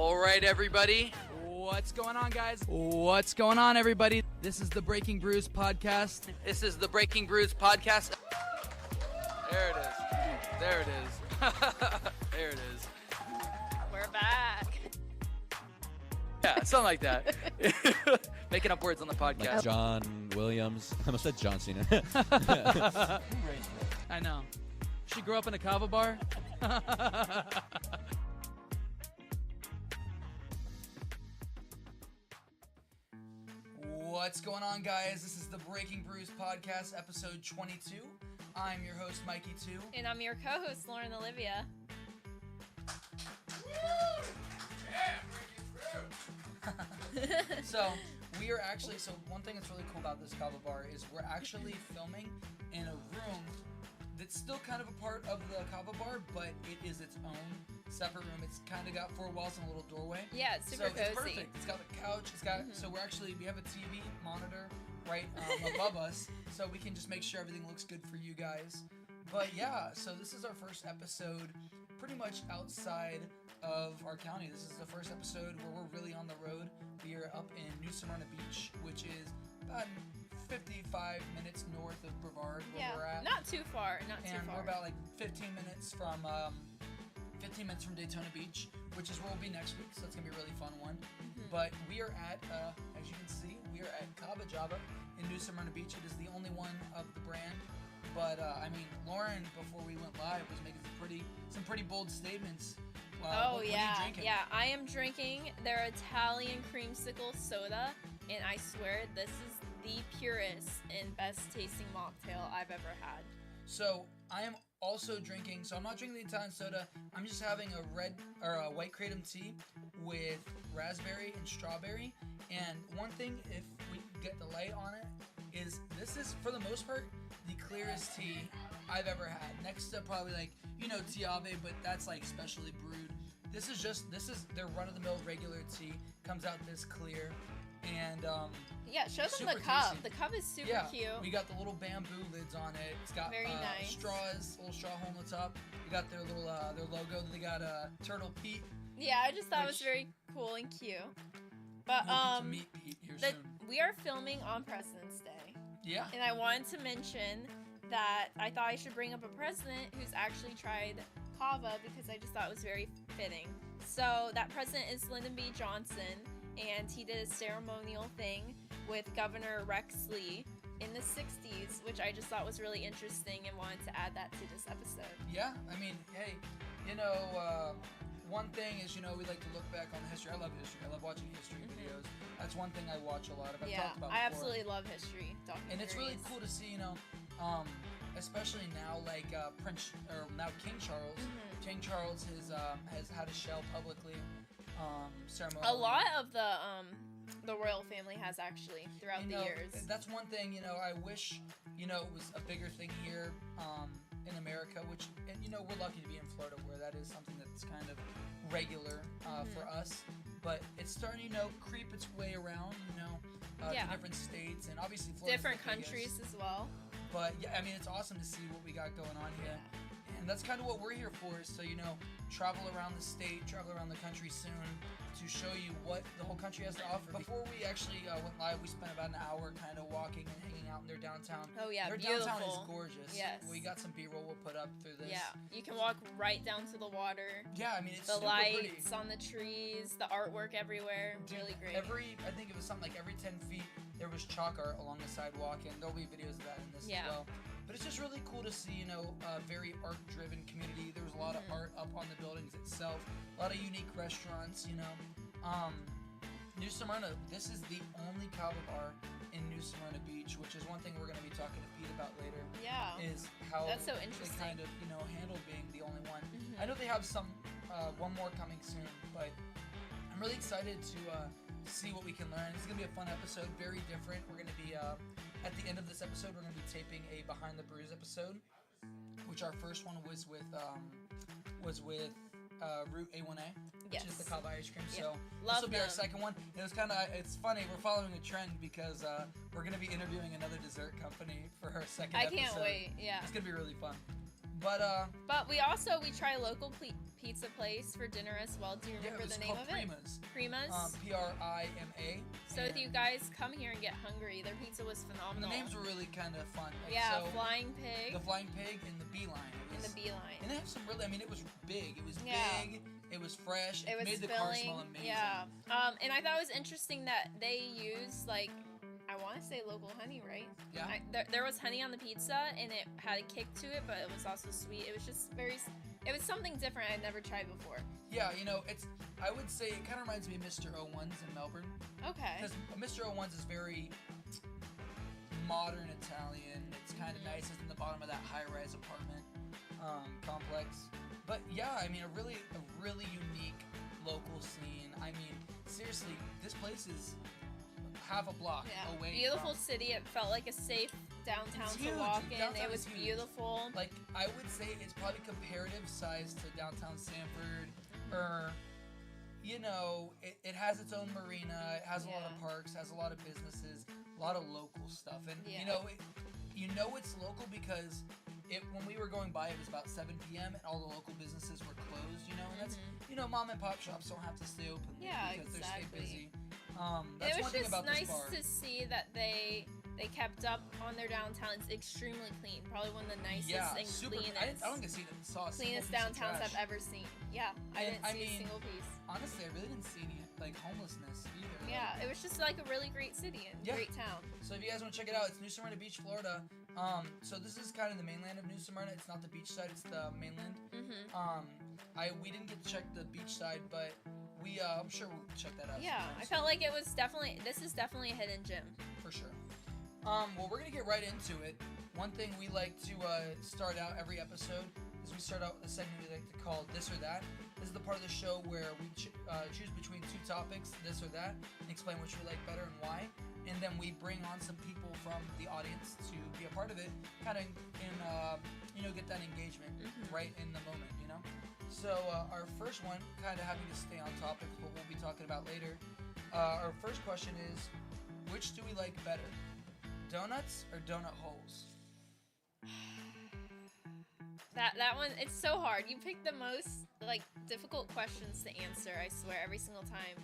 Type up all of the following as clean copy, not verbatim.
All right, everybody. What's going on, guys? What's going on, everybody? This is the Breaking Brews podcast. This is the Breaking Brews podcast. There it is. There it is. There it is. We're back. Yeah, something like that. Making up words on the podcast. Like John Williams. I almost said John Cena. I know. She grew up in a Kava bar. What's going on, guys? This is the Breaking Brews podcast, episode 22. I'm your host, Mikey 2. And I'm your co-host, Lauren Olivia. So we are actually, one thing that's really cool about this Kava bar is we're actually filming in a room that's still kind of a part of the Kava bar, but it is its own separate room. It's kind of got four walls and a little doorway. Yeah, it's super cozy. It's perfect. It's got the couch. It's got so we have a TV monitor right above us, so we can just make sure everything looks good for you guys. But yeah, so this is our first episode pretty much outside of our county. This is the first episode where we're really on the road. We are up in New Smyrna Beach, which is about 55 minutes north of Brevard, where we're at. Not too far, And we're about like 15 minutes from Daytona Beach, which is where we'll be next week, so it's going to be a really fun one. Mm-hmm. But we are at, as you can see, we are at Kava Java in New Smyrna Beach. It is the only one of the brand. But, Lauren, before we went live, was making some pretty bold statements. What are you drinking? Yeah, I am drinking their Italian creamsicle soda, and I swear this is the purest and best tasting mocktail I've ever had. So I am also drinking. So I'm not drinking the Italian soda. I'm just having a white kratom tea with raspberry and strawberry. And one thing, if we get the light on it, is this is for the most part the clearest tea I've ever had. Next to probably Tiave, but that's like specially brewed. This is their run-of-the-mill regular tea. Comes out this clear. And show them the cup. Tasty. The cup is super cute. We got the little bamboo lids on it. It's got very nice straws, little straw hole on the top. We got their little their logo. They got Turtle Pete. Yeah, I just thought it was very cool and cute. But we'll get to meet Pete here soon. We are filming on President's Day. Yeah. And I wanted to mention that I thought I should bring up a president who's actually tried Kava because I just thought it was very fitting. So that president is Lyndon B. Johnson. And he did a ceremonial thing with Governor Rex Lee in the 60s, which I just thought was really interesting and wanted to add that to this episode. Yeah, I mean, hey, one thing is, we like to look back on the history. I love history. I love watching history videos. That's one thing I watch a lot of. I've talked about before. I absolutely love history documentaries. And it's really cool to see, especially now, like now King Charles. Mm-hmm. King Charles has had a shell publicly. Ceremony. A lot of the royal family has actually throughout the years. That's one thing, I wish, it was a bigger thing here in America, which, we're lucky to be in Florida where that is something that's kind of regular for us. But it's starting, creep its way around, to different states and obviously Florida. Different countries as well. But yeah, I mean, it's awesome to see what we got going on here. And that's kind of what we're here for, is to, travel around the state, travel around the country soon to show you what the whole country has to offer. Before we actually went live, we spent about an hour kind of walking and hanging out in their downtown. Oh, yeah, their beautiful. Downtown is gorgeous. Yes. We got some B-roll we'll put up through this. Yeah, you can walk right down to the water. Yeah, I mean, it's the super lights pretty. On the trees, the artwork everywhere. Dude, really great. I think it was something like every 10 feet there was chalk art along the sidewalk, and there'll be videos of that in this as well. But it's just really cool to see, a very art-driven community. There was a lot of art up on the buildings itself, a lot of unique restaurants, New Smyrna, this is the only Kava bar in New Smyrna Beach, which is one thing we're going to be talking to Pete about later. Yeah. Is how that's so interesting. They kind of, handle being the only one. Mm-hmm. I know they have one more coming soon, but I'm really excited to see what we can learn. This is going to be a fun episode, very different. We're going to be, at the end of this episode, we're going to be taping a Behind the Brews episode, which our first one was with Root A1A, which is the Kava ice cream. Yeah. So this will be our second one. It's funny, we're following a trend because we're going to be interviewing another dessert company for our second episode. I can't wait, yeah. It's going to be really fun. But we try a local pizza place for dinner as well. Do you remember the name of it? Prima. Prima's. Prima. So if you guys come here and get hungry, their pizza was phenomenal. The names were really kind of fun. Yeah, so Flying Pig. The Flying Pig and the Beeline. And the Beeline. And they have some really, I mean, it was big. It was big. It was fresh. It was made the filling. car smell amazing. Yeah. And I thought it was interesting that they used, like, I want to say local honey, right? Yeah. There was honey on the pizza, and it had a kick to it, but it was also sweet. It was just it was something different I'd never tried before. Yeah, you know, I would say it kind of reminds me of Mr. O1's in Melbourne. Okay. Because Mr. O1's is very modern Italian. It's kind of nice. It's in the bottom of that high-rise apartment complex. But yeah, I mean, a really unique local scene. I mean, seriously, this place is half a block away. Beautiful city. It felt like a safe downtown to walk in. It was beautiful. Like, I would say it's probably comparative size to downtown Sanford, or you know, it has its own marina. It has a lot of parks. Has a lot of businesses. A lot of local stuff. And you know it's local because when we were going by, it was about 7 p.m. and all the local businesses were closed. You know, and that's mom and pop shops don't have to stay open because they stay busy. That's it was one thing just about nice this bar. to see that they kept up on their downtown. It's extremely clean. Probably one of the nicest and super cleanest. I don't get to see saw a cleanest single piece of downtowns trash. I've ever seen. Yeah, I didn't see a single piece. Honestly, I really didn't see any like homelessness either. Yeah, it was just like a really great city and great town. So if you guys want to check it out, it's New Smyrna Beach, Florida. So this is kind of the mainland of New Smyrna. It's not the beach side; it's the mainland. We didn't get to check the beach side, but I'm sure we'll check that out. Yeah, I felt like this is definitely a hidden gem. For sure. Well, we're gonna get right into it. One thing we like to start out every episode is we start out with a segment we like to call This or That. This is the part of the show where we choose between two topics, this or that, and explain which we like better and why. And then we bring on some people from the audience to be a part of it, kind of get that engagement right in the moment, you know? So our first one, kind of having to stay on topic, what we'll be talking about later. Our first question is, which do we like better? Donuts or donut holes? That one, it's so hard. You pick the most difficult questions to answer, I swear, every single time.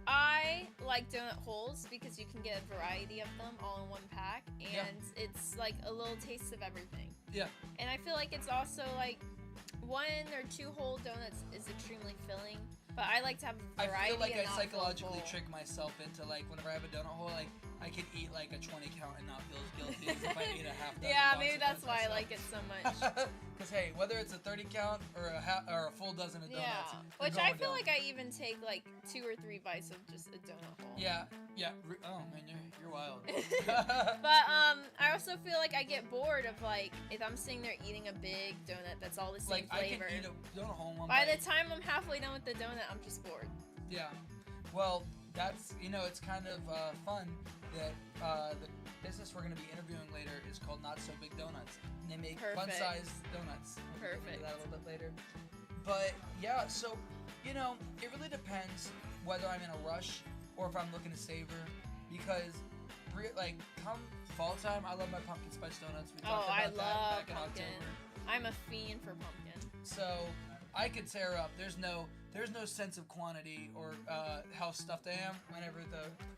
I like donut holes because you can get a variety of them all in one pack, and it's like a little taste of everything. Yeah. And I feel like it's also like 1 or 2 whole donuts is extremely filling, but I like to have a variety. I feel like and I not psychologically feel full. trick myself into whenever I have a donut hole, I could eat like a 20 count and not feel as guilty as if I ate a half dozen. Yeah, maybe that's why I like it so much. Because hey, whether it's a 30 count or a full dozen of donuts, which I feel like I even take 2 or 3 bites of just a donut hole. Yeah. Oh man, you're wild. But I also feel like I get bored of if I'm sitting there eating a big donut that's all the same flavor. I can eat a donut hole in one By bite. the time I'm halfway done with the donut, I'm just bored. Yeah. Well, that's it's kind of fun that the business we're going to be interviewing later is called Not So Big Donuts, and they make fun-sized donuts. We'll get into that a little bit later. But yeah, so it really depends whether I'm in a rush or if I'm looking to savor, because come fall time, I love my pumpkin spice donuts. We talked about that back in October. I'm a fiend for pumpkin. So I could tear up. There's no sense of quantity or how stuffed I am whenever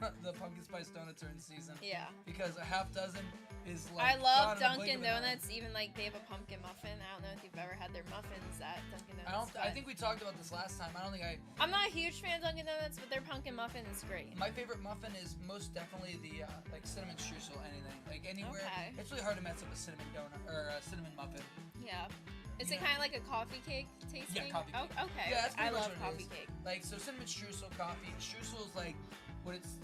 the pumpkin spice donuts are in season. Yeah. Because a half dozen is I love Dunkin' Donuts. Even they have a pumpkin muffin. I don't know if you've ever had their muffins at Dunkin' Donuts. I think we talked about this last time. I'm not a huge fan of Dunkin' Donuts, but their pumpkin muffin is great. My favorite muffin is most definitely the cinnamon streusel. Anything anywhere. Okay. It's really hard to mess up a cinnamon donut or a cinnamon muffin. Yeah. Is it kind of like a coffee cake tasting? Yeah, coffee cake. Oh, okay. Yeah, that's I pretty much love what it coffee is. cake. So cinnamon streusel coffee. Streusel is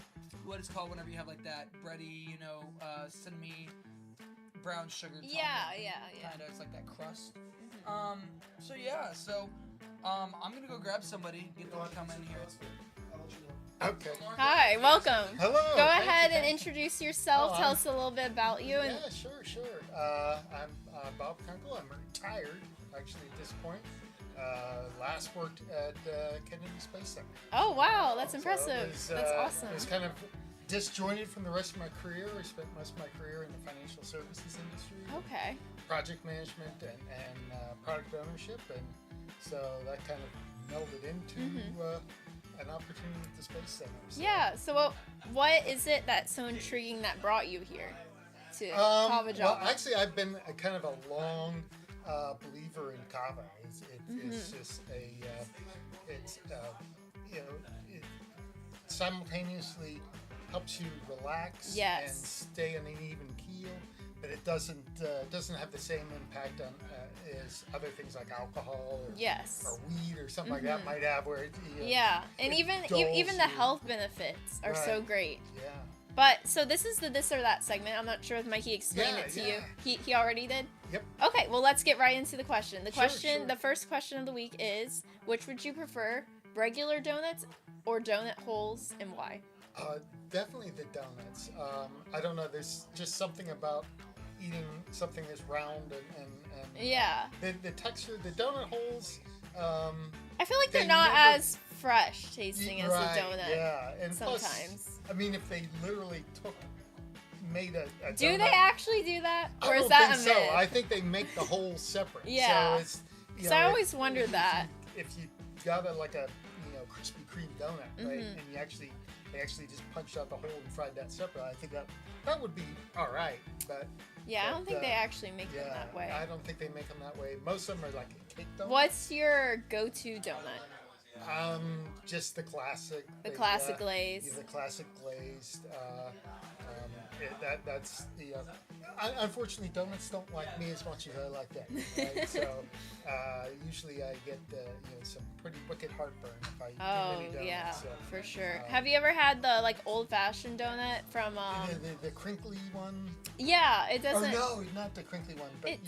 what it's called whenever you have that bready, cinnamon brown sugar top. Yeah. Kind of, it's like that crust. So I'm gonna go grab somebody, get them to come in here. Okay. Hi, welcome. Hello. Go ahead and introduce yourself. Tell us a little bit about you. Yeah, sure. I'm Bob Kunkel. I'm retired, actually, at this point. Last worked at Kennedy Space Center. Oh, wow. That's impressive. It was, that's awesome. It was kind of disjointed from the rest of my career. I spent most of my career in the financial services industry, Okay. project management, and product ownership, and so that kind of melded into an opportunity at the Space Center. So. Yeah. So what is it that's so intriguing that brought you here to Kava Java? Well, actually, I've been a kind of a long believer in Kava. It's just it simultaneously helps you relax and stay on an even keel, but it doesn't have the same impact on as other things like alcohol or weed or something like that might have, where and even the health benefits are so great. Yeah. But so this is the this or that segment. I'm not sure if Mikey explained it to you. He already did? Yep. Okay, well let's get right into the question. Sure. The first question of the week is, which would you prefer, regular donuts or donut holes, and why? Definitely the donuts. I don't know. There's just something about eating something that's round and the texture. The donut holes. I feel like they're not as fresh tasting as a donut. Yeah, and sometimes. Plus, I mean, if they literally made a donut. Do they actually do that, or I is that don't a think myth? so. I think they make the holes separate. Yeah. So it's. Because I always wondered that. If you got like a Krispy Kreme donut, right, and they actually just punched out the hole and fried that separate, I think that would be all right. But I don't think they actually make them that way. I don't think they make them that way. Most of them are like a cake donut. What's your go-to donut? Just the classic. The classic glazed. Yeah, the classic glazed. That's the. Unfortunately, donuts don't like me as much as I like them. Right? So usually I get some pretty wicked heartburn if I eat too many donuts. Yeah, so, for sure. Have you ever had the old-fashioned donut from? The crinkly one. Yeah, it doesn't. Oh no, not the crinkly one, but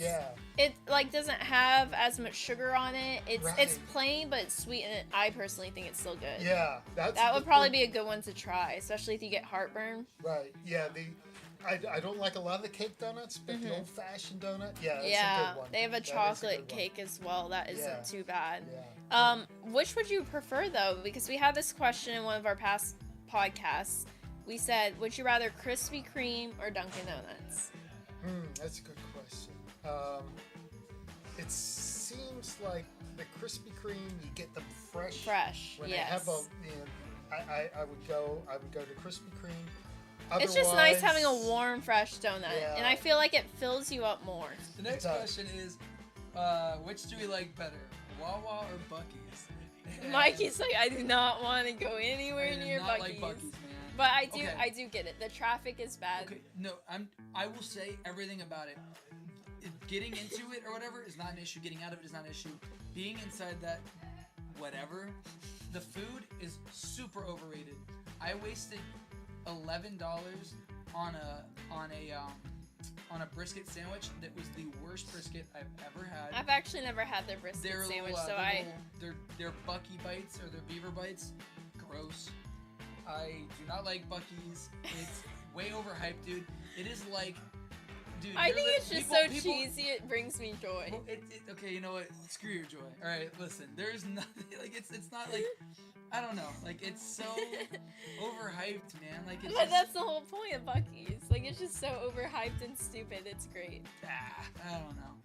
It doesn't have as much sugar on it. It's plain, but it's sweet, and I personally think it's still good. Yeah, that would probably be a good one to try, especially if you get heartburn. Right. Yeah. I don't like a lot of the cake donuts, but the old-fashioned donut, that's a good one. They have a chocolate cake as well. That isn't too bad. Yeah. Which would you prefer though? Because we had this question in one of our past podcasts. We said, would you rather Krispy Kreme or Dunkin' Donuts? That's a good question. It seems like the Krispy Kreme, you get them fresh. Fresh. When yes. they have I would go to Krispy Kreme. It's just nice having a warm, fresh donut, and I feel like it fills you up more. The next question is, which do we like better, Wawa or Buc-ee's? Mikey's like, I do not want to go anywhere near Buc-ee's. Like Buc-ee's, man. But I do get it. The traffic is bad. Okay, no, I will say everything about it. Getting into it or whatever is not an issue. Getting out of it is not an issue. Being inside that, whatever, the food is super overrated. I wasted $11 on a brisket sandwich that was the worst brisket I've ever had. I've actually never had their brisket sandwich, their Bucky bites or their beaver bites, gross. I do not like Buc-ee's. It's way overhyped, dude. It is like, dude. I think it's just cheesy. It brings me joy. Well, okay, you know what? Screw your joy. All right, listen. There's nothing like it's not like. I don't know, like it's so overhyped, man. Like, but that's the whole point of Buc-ee's. Like, it's just so overhyped and stupid. It's great. I don't know.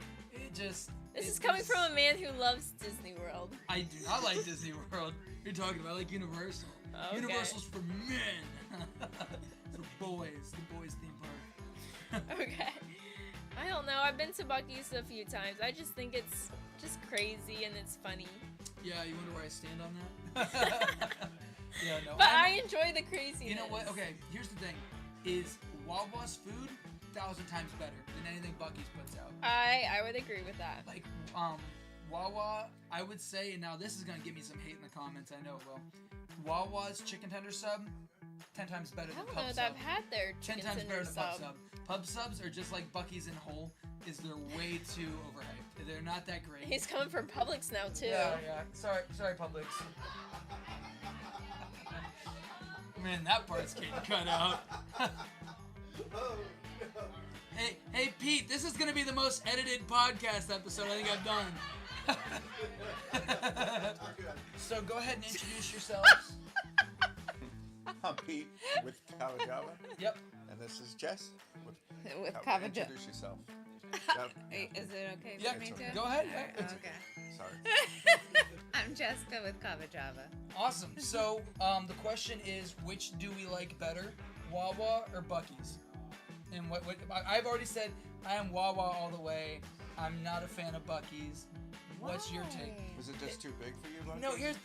This is coming from a man who loves Disney World. I do not like Disney World. You're talking about like Universal. Okay. Universal's for men. The boys theme park. Okay. I don't know. I've been to Buc-ee's a few times. I just think it's just crazy and it's funny. Yeah, you wonder where I stand on that? Yeah, no. But I enjoy the craziness. You know what? Okay, here's the thing. Is Wawa's food 1,000 times better than anything Buc-ee's puts out. I would agree with that. Like, Wawa, I would say, and now this is going to give me some hate in the comments, I know it will. Wawa's chicken tender sub, 10 times better than Pub Sub. I don't know that I've had their 10 chicken times tender better than Pub sub. Sub. Pub Subs are just like Buc-ee's in whole, they're way too overhyped. They're not that great. He's coming from Publix now, too. Yeah. Sorry, Publix. Man, that part's getting cut out. Hey, Pete, this is gonna be the most edited podcast episode I think I've done. So go ahead and introduce yourselves. I'm Pete with Kava Java. Yep. And this is Jess With Kava Java. Introduce yourself. Is it okay Yeah, for me to? go ahead. Okay. Sorry. I'm Jessica with Kava Java. Awesome. So the question is, which do we like better, Wawa or Buc-ee's? And what I've already said, I am Wawa all the way. I'm not a fan of Buc-ee's. What's your take? Was it just too big for you, Bucky? No, here's.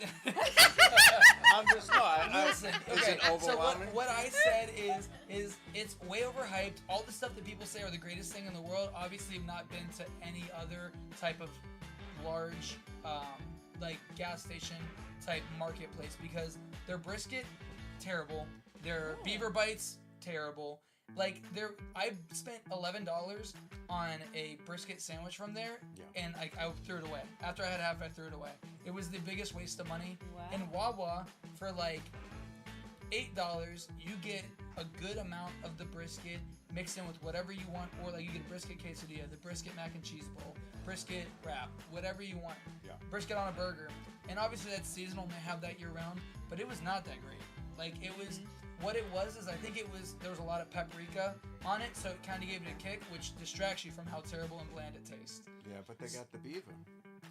I'm just not. Listen, Is okay. it So overwhelming? what I said is it's way overhyped. All the stuff that people say are the greatest thing in the world. Obviously, I've not been to any other type of large, like gas station type marketplace because their brisket terrible. Their beaver bites terrible. Like I spent $11 on a brisket sandwich from there, and I threw it away. After I had half, I threw it away. It was the biggest waste of money. Wow. And Wawa, for like $8, you get a good amount of the brisket mixed in with whatever you want, or like you get a brisket quesadilla, the brisket mac and cheese bowl, brisket wrap, whatever you want. Yeah. Brisket on a burger, and obviously that's seasonal and they have that year round, but it was not that great. Like it was. What it was is I think there was a lot of paprika on it, so it kind of gave it a kick, which distracts you from how terrible and bland it tastes. Yeah, but they got the beaver.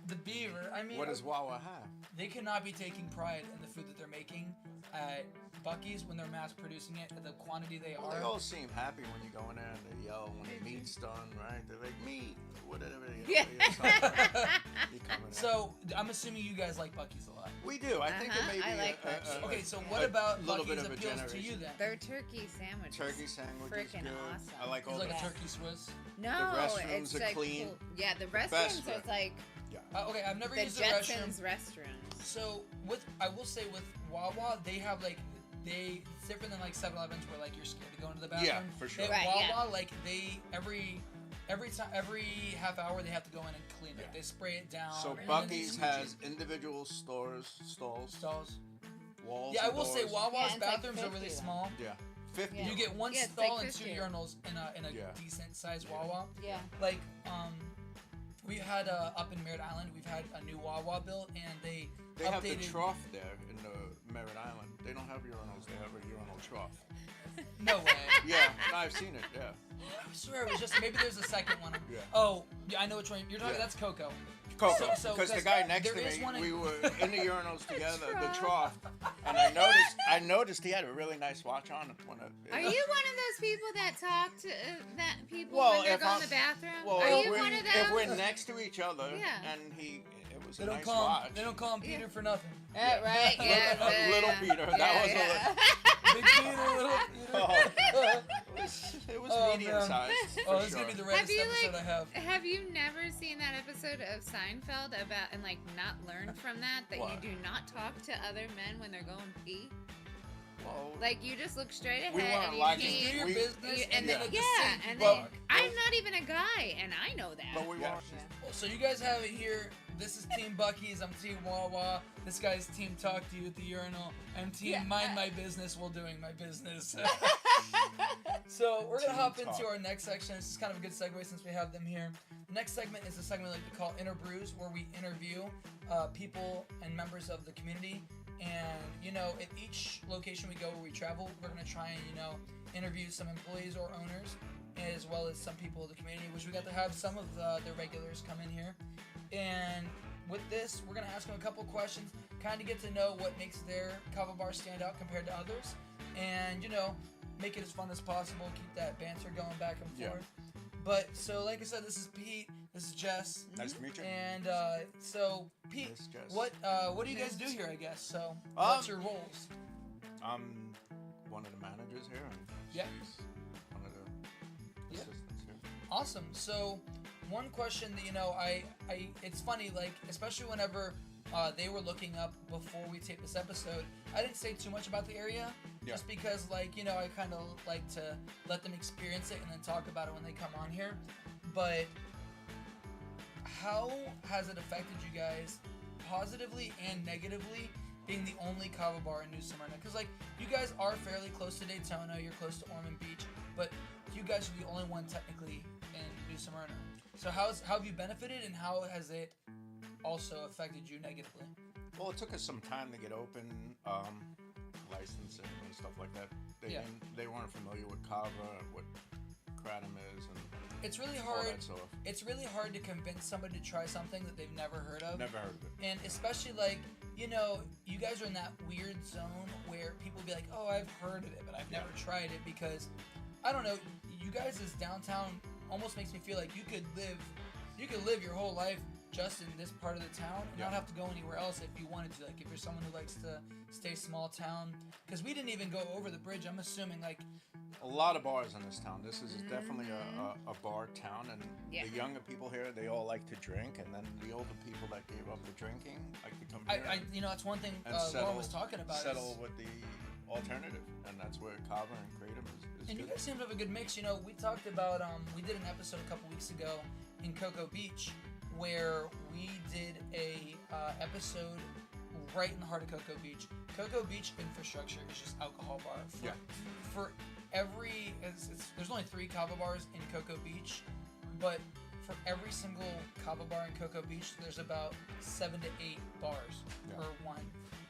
The beaver, I mean, What does Wawa have? they cannot be taking pride in the food that they're making at Buc-ee's when they're mass producing it at the quantity they Well, are. they all seem happy when you go in there and they yell when the meat's done, right? They're like, meat, whatever. Yeah. You coming in. So I'm assuming you guys like Buc-ee's a lot. We do. I think it may be I like Buc-ee's. Okay, so what about little bit Buc-ee's of a appeals to you generation. then? Their turkey sandwich. Turkey sandwich is Freaking good. awesome. I like all It's like the a turkey Swiss. No, restrooms it's are like clean. Cool. Yeah, the Best restrooms rep. are like Okay, I've never the used the restroom. Jetsons restrooms. So I will say with Wawa, they have like it's different than like 7-Elevens where like you're scared to go into the bathroom. Yeah, for sure. At Right, Wawa, yeah. like they every half hour they have to go in and clean it. They spray it down. So and then they Buc-ee's squeegee has individual stalls, stalls. walls. Yeah, I and will say doors. Wawa's Yeah, it's like bathrooms are 50 really then. small. Yeah, 50. Yeah. You get one Yeah, it's stall like and 2 50. urinals in a Yeah. decent sized Wawa. Yeah. Like we had up in Merritt Island, we've had a new Wawa built, and they They updated. have the trough there in the Merritt Island. They don't have urinals. They have a urinal trough. No way. Yeah, no, I've seen it. Yeah. I swear it was just maybe there's a second one. Yeah. Oh, yeah, I know which one you're talking. Yeah. That's Coco. Coco, So- because the 'cause guy next to there is me, one in- we were in the urinals together, the trough, and I noticed he had a really nice watch on. Are you one of those people that talk to that people Well, when they're if going I'm- to the bathroom? Well, Are if you we're, one of if them? we're next to each other, Yeah. and it was They a don't nice call watch. him. They don't call him Peter for nothing. Right? Yeah. Little yeah. Peter, that Yeah, was yeah. Big Peter, little Peter. it was Oh, medium man. sized. Oh, this is gonna be the reddest you, episode like- I have. Have you never seen that episode of Seinfeld about and like not learned from that What? you do not talk to other men when they're going pee? Well, Like you just look straight ahead We weren't and you like- Just do pee. your We- business You- and and then then, at the yeah, same and time. then I'm not even a guy, and I know that. but we Yeah. watched. So you guys have it here. This is Team Buc-ee's. I'm Team Wawa. This guy's Team Talk to You at the urinal. I'm Team Yeah. Mind My Business while doing my business. So we're gonna Team hop Talk. into our next section. This is kind of a good segue since we have them here. The next segment is a segment we like to call Brews, where we interview people and members of the community. And at each location we go where we travel, we're gonna try and interview some employees or owners, as well as some people of the community, which we got to have some of the regulars come in here. And with this, we're going to ask them a couple questions, kind of get to know what makes their kava bar stand out compared to others, and, make it as fun as possible, keep that banter going back and Yeah. forth. But, so like I said, this is Pete, this is Jess, Nice to meet you. and so, Pete, Nice, Jess. what do you guys do here, I guess? So, what's your roles? I'm one of the managers here, and Yeah. she's one of the Yeah. assistants here. Awesome. So, one question that it's funny, like especially whenever they were looking up before we taped this episode, I didn't say too much about the area, Yeah. just because I kind of like to let them experience it and then talk about it when they come on here. But how has it affected you guys, positively and negatively, being the only kava bar in New Smyrna? Because you guys are fairly close to Daytona, you're close to Ormond Beach, but you guys are the only one technically in New Smyrna. So how have you benefited, and how has it also affected you negatively? Well, it took us some time to get open. Like licensing and stuff like that. They weren't familiar with Kava, what kratom is, and it's really all hard. that stuff. It's really hard to convince somebody to try something that they've never heard of. Never heard of it. And especially like, you know, you guys are in that weird zone where people be like, oh, I've heard of it, but I've never tried it because, I don't know, you guys' downtown almost makes me feel like you could live your whole life just in this part of the town and not have to go anywhere else if you wanted to. Like if you're someone who likes to stay small town, because we didn't even go over the bridge. I'm assuming like a lot of bars in this town. This is definitely a bar town, and the younger people here, they all like to drink, and then the older people that gave up the drinking like to come here. You know, that's one thing Lauren was talking about. Settle with the alternative, and that's where Kava and Kratom is and good. You guys seem to have a good mix. You know, we talked about we did an episode a couple weeks ago in Cocoa Beach where we did a episode right in the heart of Cocoa Beach. Cocoa Beach infrastructure is just alcohol bar. For every, there's only 3 Kava bars in Cocoa Beach, but for every single Kava bar in Cocoa Beach, there's about 7 to 8 bars per one.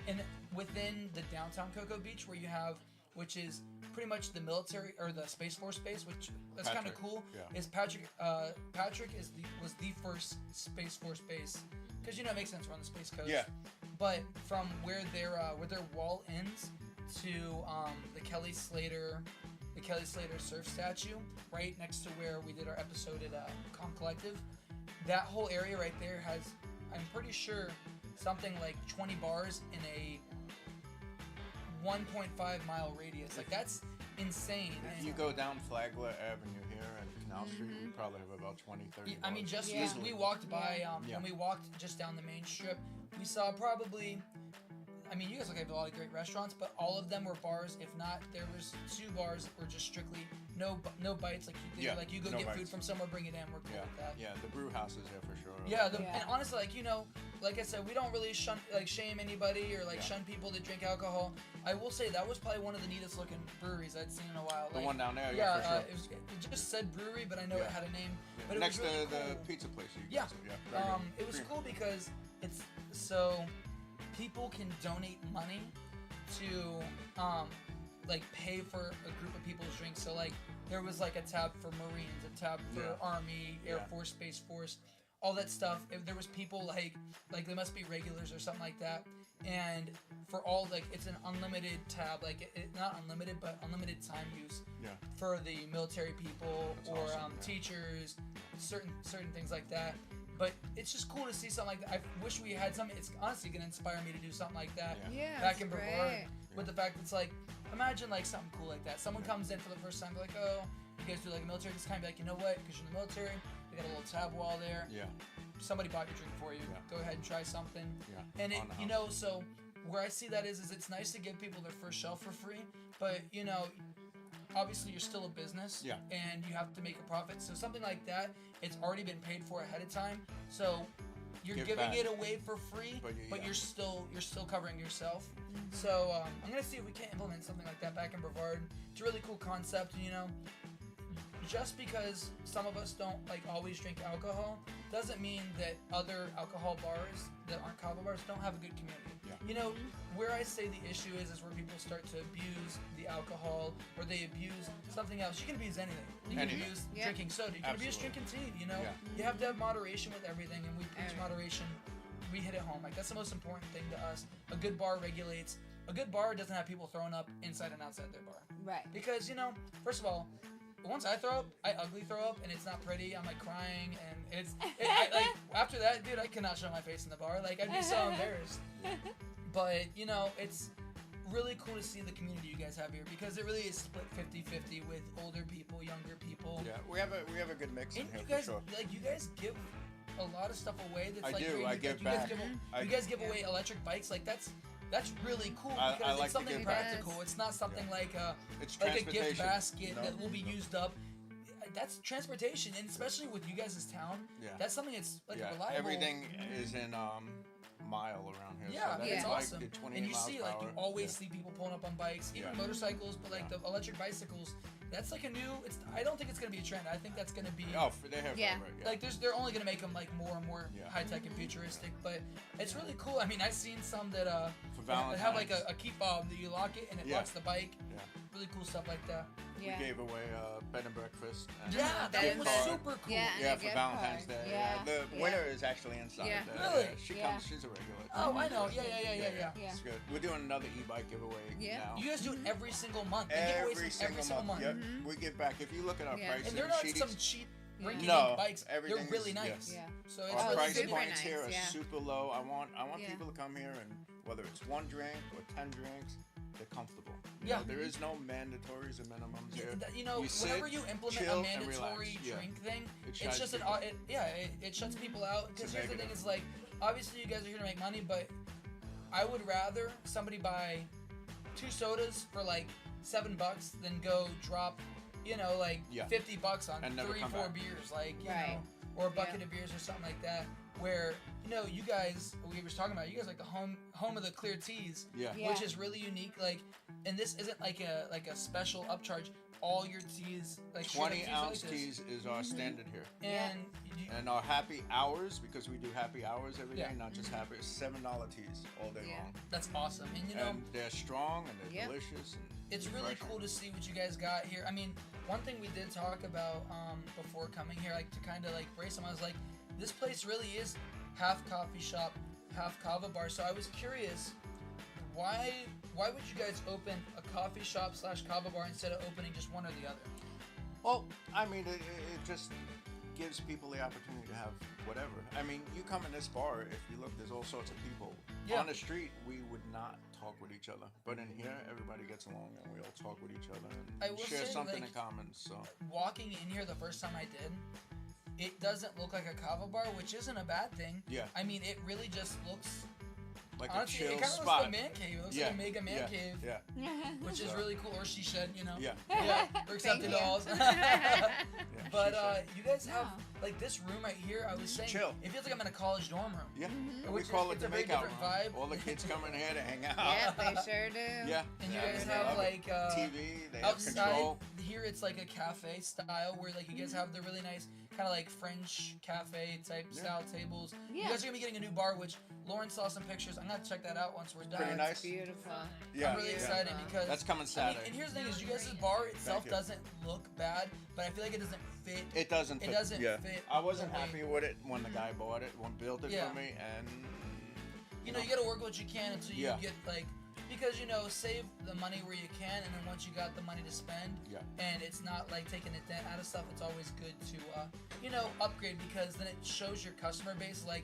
And within the downtown Cocoa Beach, where you have, which is pretty much the military or the Space Force base, which that's kind of cool. Is Patrick was the first Space Force base, because you know it makes sense, we're on the Space Coast. Yeah. But from where their wall ends to the Kelly Slater surf statue, right next to where we did our episode at Calm Collective, that whole area right there has, I'm pretty sure, something like 20 bars in a 1.5 mile radius. Like that's insane. If you go down Flagler Avenue here and Canal Street, we probably have about 20, 30 I mean, just we walked by and we walked just down the main strip. We saw probably, I mean, you guys look like a lot of great restaurants, but all of them were bars. If not, there was 2 bars that were just strictly no bites. Like you did, like you go get food from somewhere, bring it in. We're cool with that. Yeah, the brew house is there for sure. And honestly, like, you know, like I said, we don't really shame anybody or shun people that drink alcohol. I will say that was probably one of the neatest looking breweries I'd seen in a while. The one down there, for sure. It just said brewery, but I know it had a name. But next it was really to cool. the pizza place. It was cool because it's so people can donate money to pay for a group of people's drinks. So like there was like a tab for Marines, a tab for Army, Air Force, Space Force, all that stuff. If there was people like they must be regulars or something like that, and for all it's an unlimited tab, not unlimited but unlimited time use for the military people. That's or awesome, teachers, certain things like that. But it's just cool to see something like that. I wish we had something. It's honestly going to inspire me to do something like that back in Brevard. With the fact that it's like, imagine something cool like that. Someone comes in for the first time, like, oh, you guys do a military. Just kind of be like, you know what? Because you're in the military, we got a little tab wall there. Yeah. Somebody bought your drink for you. Yeah. Go ahead and try something. Yeah. And so where I see that is it's nice to give people their first shelf for free, but obviously you're still a business and you have to make a profit. So something like that, it's already been paid for ahead of time. So you're giving it away for free, but you're still covering yourself. So I'm gonna see if we can't implement something like that back in Brevard. It's a really cool concept, just because some of us don't always drink alcohol doesn't mean that other alcohol bars that aren't Kava bars don't have a good community. Where I say the issue is where people start to abuse the alcohol or they abuse something else. You can abuse anything. You can abuse drinking soda. You can abuse drinking tea. You have to have moderation with everything, and we preach moderation. We hit it home. That's the most important thing to us. A good bar regulates. A good bar doesn't have people throwing up inside and outside their bar. Right. Because first of all, once I throw up, I ugly throw up, and it's not pretty. I'm crying, and after that, dude, I cannot show my face in the bar. I'd be so embarrassed. But it's really cool to see the community you guys have here, because it really is split 50-50 with older people, younger people. Yeah, we have a good mix in here for sure. You guys give a lot of stuff away. That's I do. I give back. You guys give away electric bikes. That's really cool because it's something practical. It's not something like a gift basket that will be used up. That's transportation, and especially with you guys' town, that's something that's reliable. Everything is in mile around here. Yeah, so it's awesome. 20 and you miles see per hour. you always see people pulling up on bikes, even motorcycles, but the electric bicycles, That's like a new. I don't think it's gonna be a trend. I think that's gonna be. Oh, they have Yeah. forever. Yeah. Like they're only gonna make them like more and more Yeah. high tech and futuristic, but it's really cool. I mean, I've seen some that For that have like Valentine's. a key fob that you lock it and it Yeah. locks the bike. Yeah. Really cool stuff like that. Yeah. We gave away bed and breakfast. And Yeah, that that is was cool. super cool. Yeah. Yeah, and a for gift Valentine's card. Day. Yeah. The Yeah. winner is actually inside. Yeah. Really? She Yeah. comes. She's a regular. Oh, I know. Yeah. Yeah. It's good. We're doing another e-bike giveaway Yeah. now. You guys do it every single month. They Every giveaways single month. Yep. We give back. If you look at our Yeah. pricing And they're not sheet, some cheap rinky-dink No, bikes. They're everything really is- nice. yes. Yeah. So it's our really price good. super points here are nice, yeah. super low. I want Yeah. people to come here and whether it's one drink or 10 drinks, they're comfortable. You Yeah. know, there is no mandatories or minimums here. You know, sit, whenever you implement chill, a and relax. mandatory Yeah. drink thing, It it's shuts just people. it shuts people out. Because It's a here's the thing: negative. is like, obviously you guys are here to make money, but I would rather somebody buy 2 sodas for like $7 than go drop, like Yeah. $50 on And never 3, come 4 back. beers, like Right. or a bucket Yeah. of beers or something like that. Where you guys, we were talking about, you guys like the home of the clear teas, Yeah. Yeah. which is really unique. Like, and this isn't like a special upcharge. All your teas, like straight up 20 teas are ounce like this. teas is our standard here. And And our happy hours, because we do happy hours every day, Yeah. not just happy, is $7 teas all day Yeah. long. that's awesome. And And they're strong and they're Yep. delicious. And it's really refreshing. cool to see what you guys got here. I mean, one thing we did talk about before coming here, like to kind of like brace them, I was like, this place really is half coffee shop, half kava bar. So I was curious, why would you guys open a coffee shop / kava bar instead of opening just one or the other? Well, I mean, it just gives people the opportunity to have whatever. I mean, you come in this bar, if you look, there's all sorts of people. Yeah. On the street, we would not talk with each other. But in here, everybody gets along and we all talk with each other I and will share say, something like, in common. So, Walking in here the first time I did, it doesn't look like a kava bar, which isn't a bad thing. Yeah. I mean, it really just looks, like honestly, a chill it kind of looks spot. like a man cave. It looks yeah. like a mega man yeah. cave, Yeah. which is So- really cool. Or she shed, Yeah. Yeah, or accepted Thank you. dolls. Yeah. But she said. you guys have Wow. like this room right here. I was saying, Chill. it feels like I'm in a college dorm room. Yeah. Which We is- call it it's the a very makeout room. different vibe. All the kids come in here to hang out. Yeah, they sure do. Yeah. And you Yeah, guys they have love it. like TV, they have outside control. here. It's like a cafe style where like you guys have the really nice kind of like French cafe type Yeah. style tables. You Yeah. guys are gonna be getting a new bar, which Lauren saw some pictures. I'm gonna check that out once we're done. Pretty nice. Beautiful. Yeah. I'm really yeah. excited because That's coming I mean, Saturday. and here's the thing: is you guys' bar itself you. doesn't look bad, but I feel like it doesn't fit. It doesn't It fit. doesn't yeah. fit I wasn't the way- happy with it when the guy bought it, when built it Yeah. for me, and You gotta work what you can until you Yeah. get like, because save the money where you can, and then once you got the money to spend, Yeah. and it's not like taking a dent out of stuff. It's always good to upgrade, because then it shows your customer base like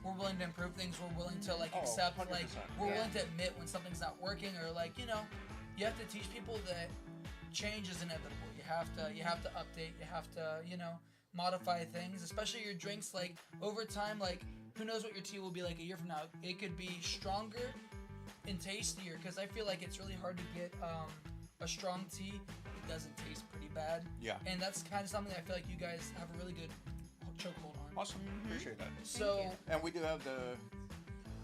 we're willing to improve things. We're willing to like Oh, accept 100%. like we're Yeah. willing to admit when something's not working, or like you have to teach people that change is inevitable. You have to update. You have to modify things, especially your drinks. Like over time, like who knows what your tea will be like a year from now? It could be stronger and tastier, because I feel like it's really hard to get a strong tea. It doesn't taste pretty bad. Yeah. And that's kind of something I feel like you guys have a really good chokehold on. Awesome. Appreciate that. So And we do have the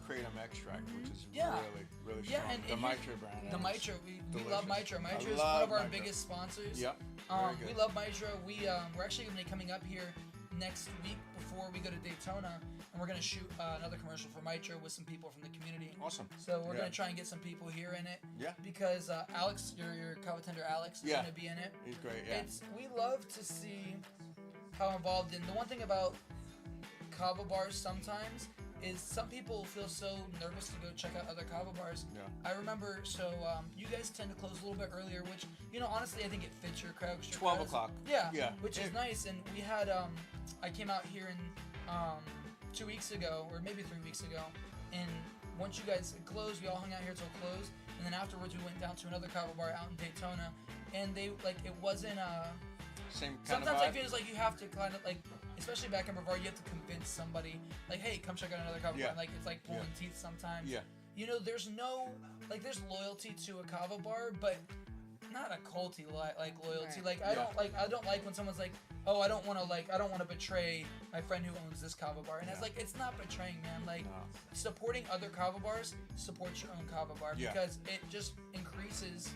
kratom extract, which is Yeah. really, really Yeah, strong. and the here's- Mitra brand. the is Mitra, we love delicious. Mitra. I Mitra is one love of our Mitra. biggest sponsors. Yep. Very We good. love Mitra. We're actually going to be coming up here next week before we go to Daytona, and we're going to shoot another commercial for Mitra with some people from the community. Awesome. So we're Yeah. going to try and get some people here in it. Yeah. Because Alex, your kava tender Alex, is Yeah. going to be in it. He's great. Yeah. We love to see how involved in. The one thing about kava bars sometimes is some people feel so nervous to go check out other kava bars. Yeah. I remember, you guys tend to close a little bit earlier, which, honestly, I think it fits your crowd. 'Cause your 12 crowd is- o'clock. Yeah, Yeah. which is nice. And we had, I came out here 2 weeks ago, or maybe 3 weeks ago, and once you guys closed, we all hung out here till close, and then afterwards we went down to another kava bar out in Daytona, and it wasn't, Same kind sometimes of I vibe. feel like you have to kind of like, especially back in Brevard, you have to convince somebody like, hey, come check out another kava Yeah. bar. Like it's like pulling Yeah. teeth sometimes. Yeah. There's no there's loyalty to a kava bar, but not a culty like loyalty. Right. Like I don't like when someone's like, oh, I don't want to betray my friend who owns this kava bar. And it's Yeah. like, it's not betraying, man. Like No. supporting other kava bars supports your own kava bar, Yeah. because it just increases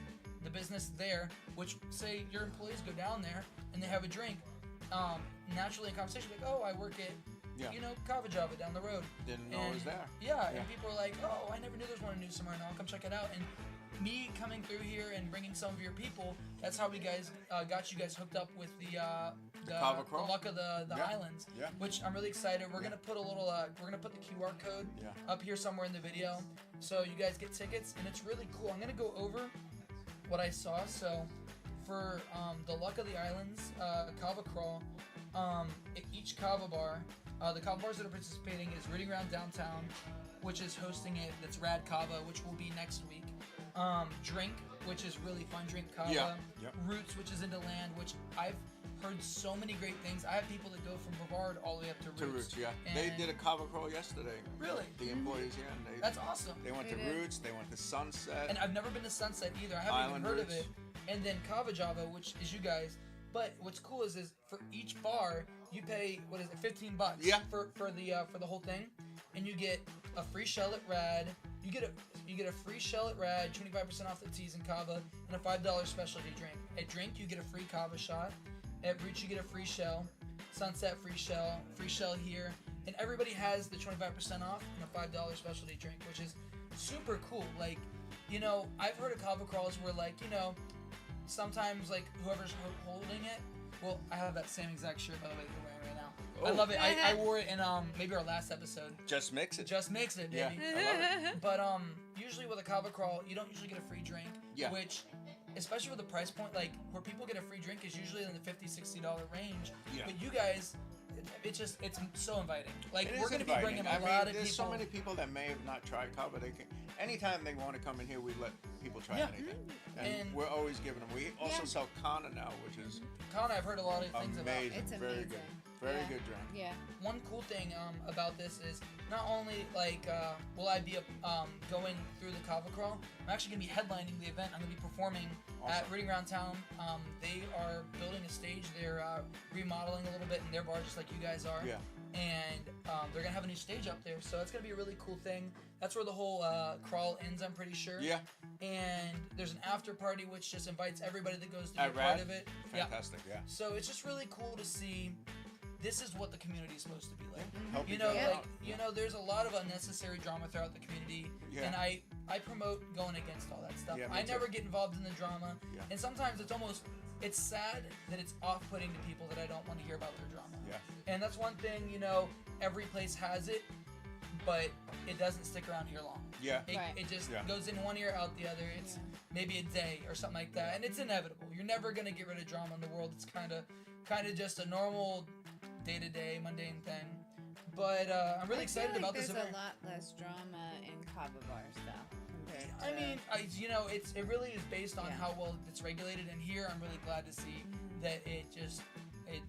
the business there, which say your employees go down there and they have a drink, naturally in conversation, like, oh, I work at, Kava Java down the road. Didn't know it was there. Yeah, and people are like, oh, I never knew there was one in New Smyrna. I'll come check it out. And me coming through here and bringing some of your people, that's how we guys got you guys hooked up with the luck of the islands, which I'm really excited. We're gonna put a little we're gonna put the QR code up here somewhere in the video, so you guys get tickets, and it's really cool. I'm gonna go over what I saw. So for the luck of the islands Kava crawl, at each Kava bar, the Kava bars that are participating is Rooting Around Downtown, which is hosting it. That's Rad Kava, which will be next week. Drink, which is really fun. Drink Kava. Roots, which is into land, which I've heard so many great things. I have people that go from Brevard all the way up to Roots. They did a Kava crawl yesterday. Really? The employees, and that's awesome. They went to Roots. They went to Sunset. And I've never been to Sunset either. I haven't even heard of it. And then Kava Java, which is you guys. But what's cool is for each bar you pay $15 for the whole thing, and you get a free shell at Rad. You get a free shell at Rad, 25% off the teas and Kava, and a $5 specialty drink. At Drink you get a free Kava shot. At Roots you get a free shell. Sunset free shell here, and everybody has the 25% off and a $5 specialty drink, which is super cool. Like, I've heard of Kava crawls where sometimes whoever's holding it. Well, I have that same exact shirt, by the way, that you're wearing right now. I love it. I wore it in maybe our last episode. Just mix it. Just mix it, baby. Yeah, I love it. But usually with a Kava crawl, you don't usually get a free drink. Which, especially with the price point, where people get a free drink is usually in the $50-$60 range. But you guys, it's so inviting. We're going to be bringing a lot of people. There's so many people that may have not tried Kava. Anytime they want to come in here, we let people try anything. And we're always giving them. We also sell Kana now, which is Kana. I've heard a lot of things about. It's amazing. Very good. Very good drink. Yeah. One cool thing about this is not only will I be going through the Kava crawl, I'm actually going to be headlining the event. I'm going to be performing at Rooting Around Town. They are building a stage. They're remodeling a little bit in their bar, just like you guys are. Yeah. And they're going to have a new stage up there, so it's going to be a really cool thing. That's where the whole crawl ends, I'm pretty sure. Yeah. And there's an after party which just invites everybody that goes to be a part of it. Fantastic, yeah. So it's just really cool to see. This is what the community is supposed to be like. Help There's a lot of unnecessary drama throughout the community, and I promote going against all that stuff. I never get involved in the drama, and sometimes it's sad that it's off-putting to people that I don't want to hear about their drama. Yeah. And that's one thing, every place has it, but it doesn't stick around here long. Yeah. It just goes in one ear, out the other. It's maybe a day or something like that, and it's inevitable. You're never gonna get rid of drama in the world. It's kind of just a normal day-to-day mundane thing. But I'm really excited about this event. There's a lot less drama in Kava bars though. I mean, it really is based on how well it's regulated, and here I'm really glad to see that it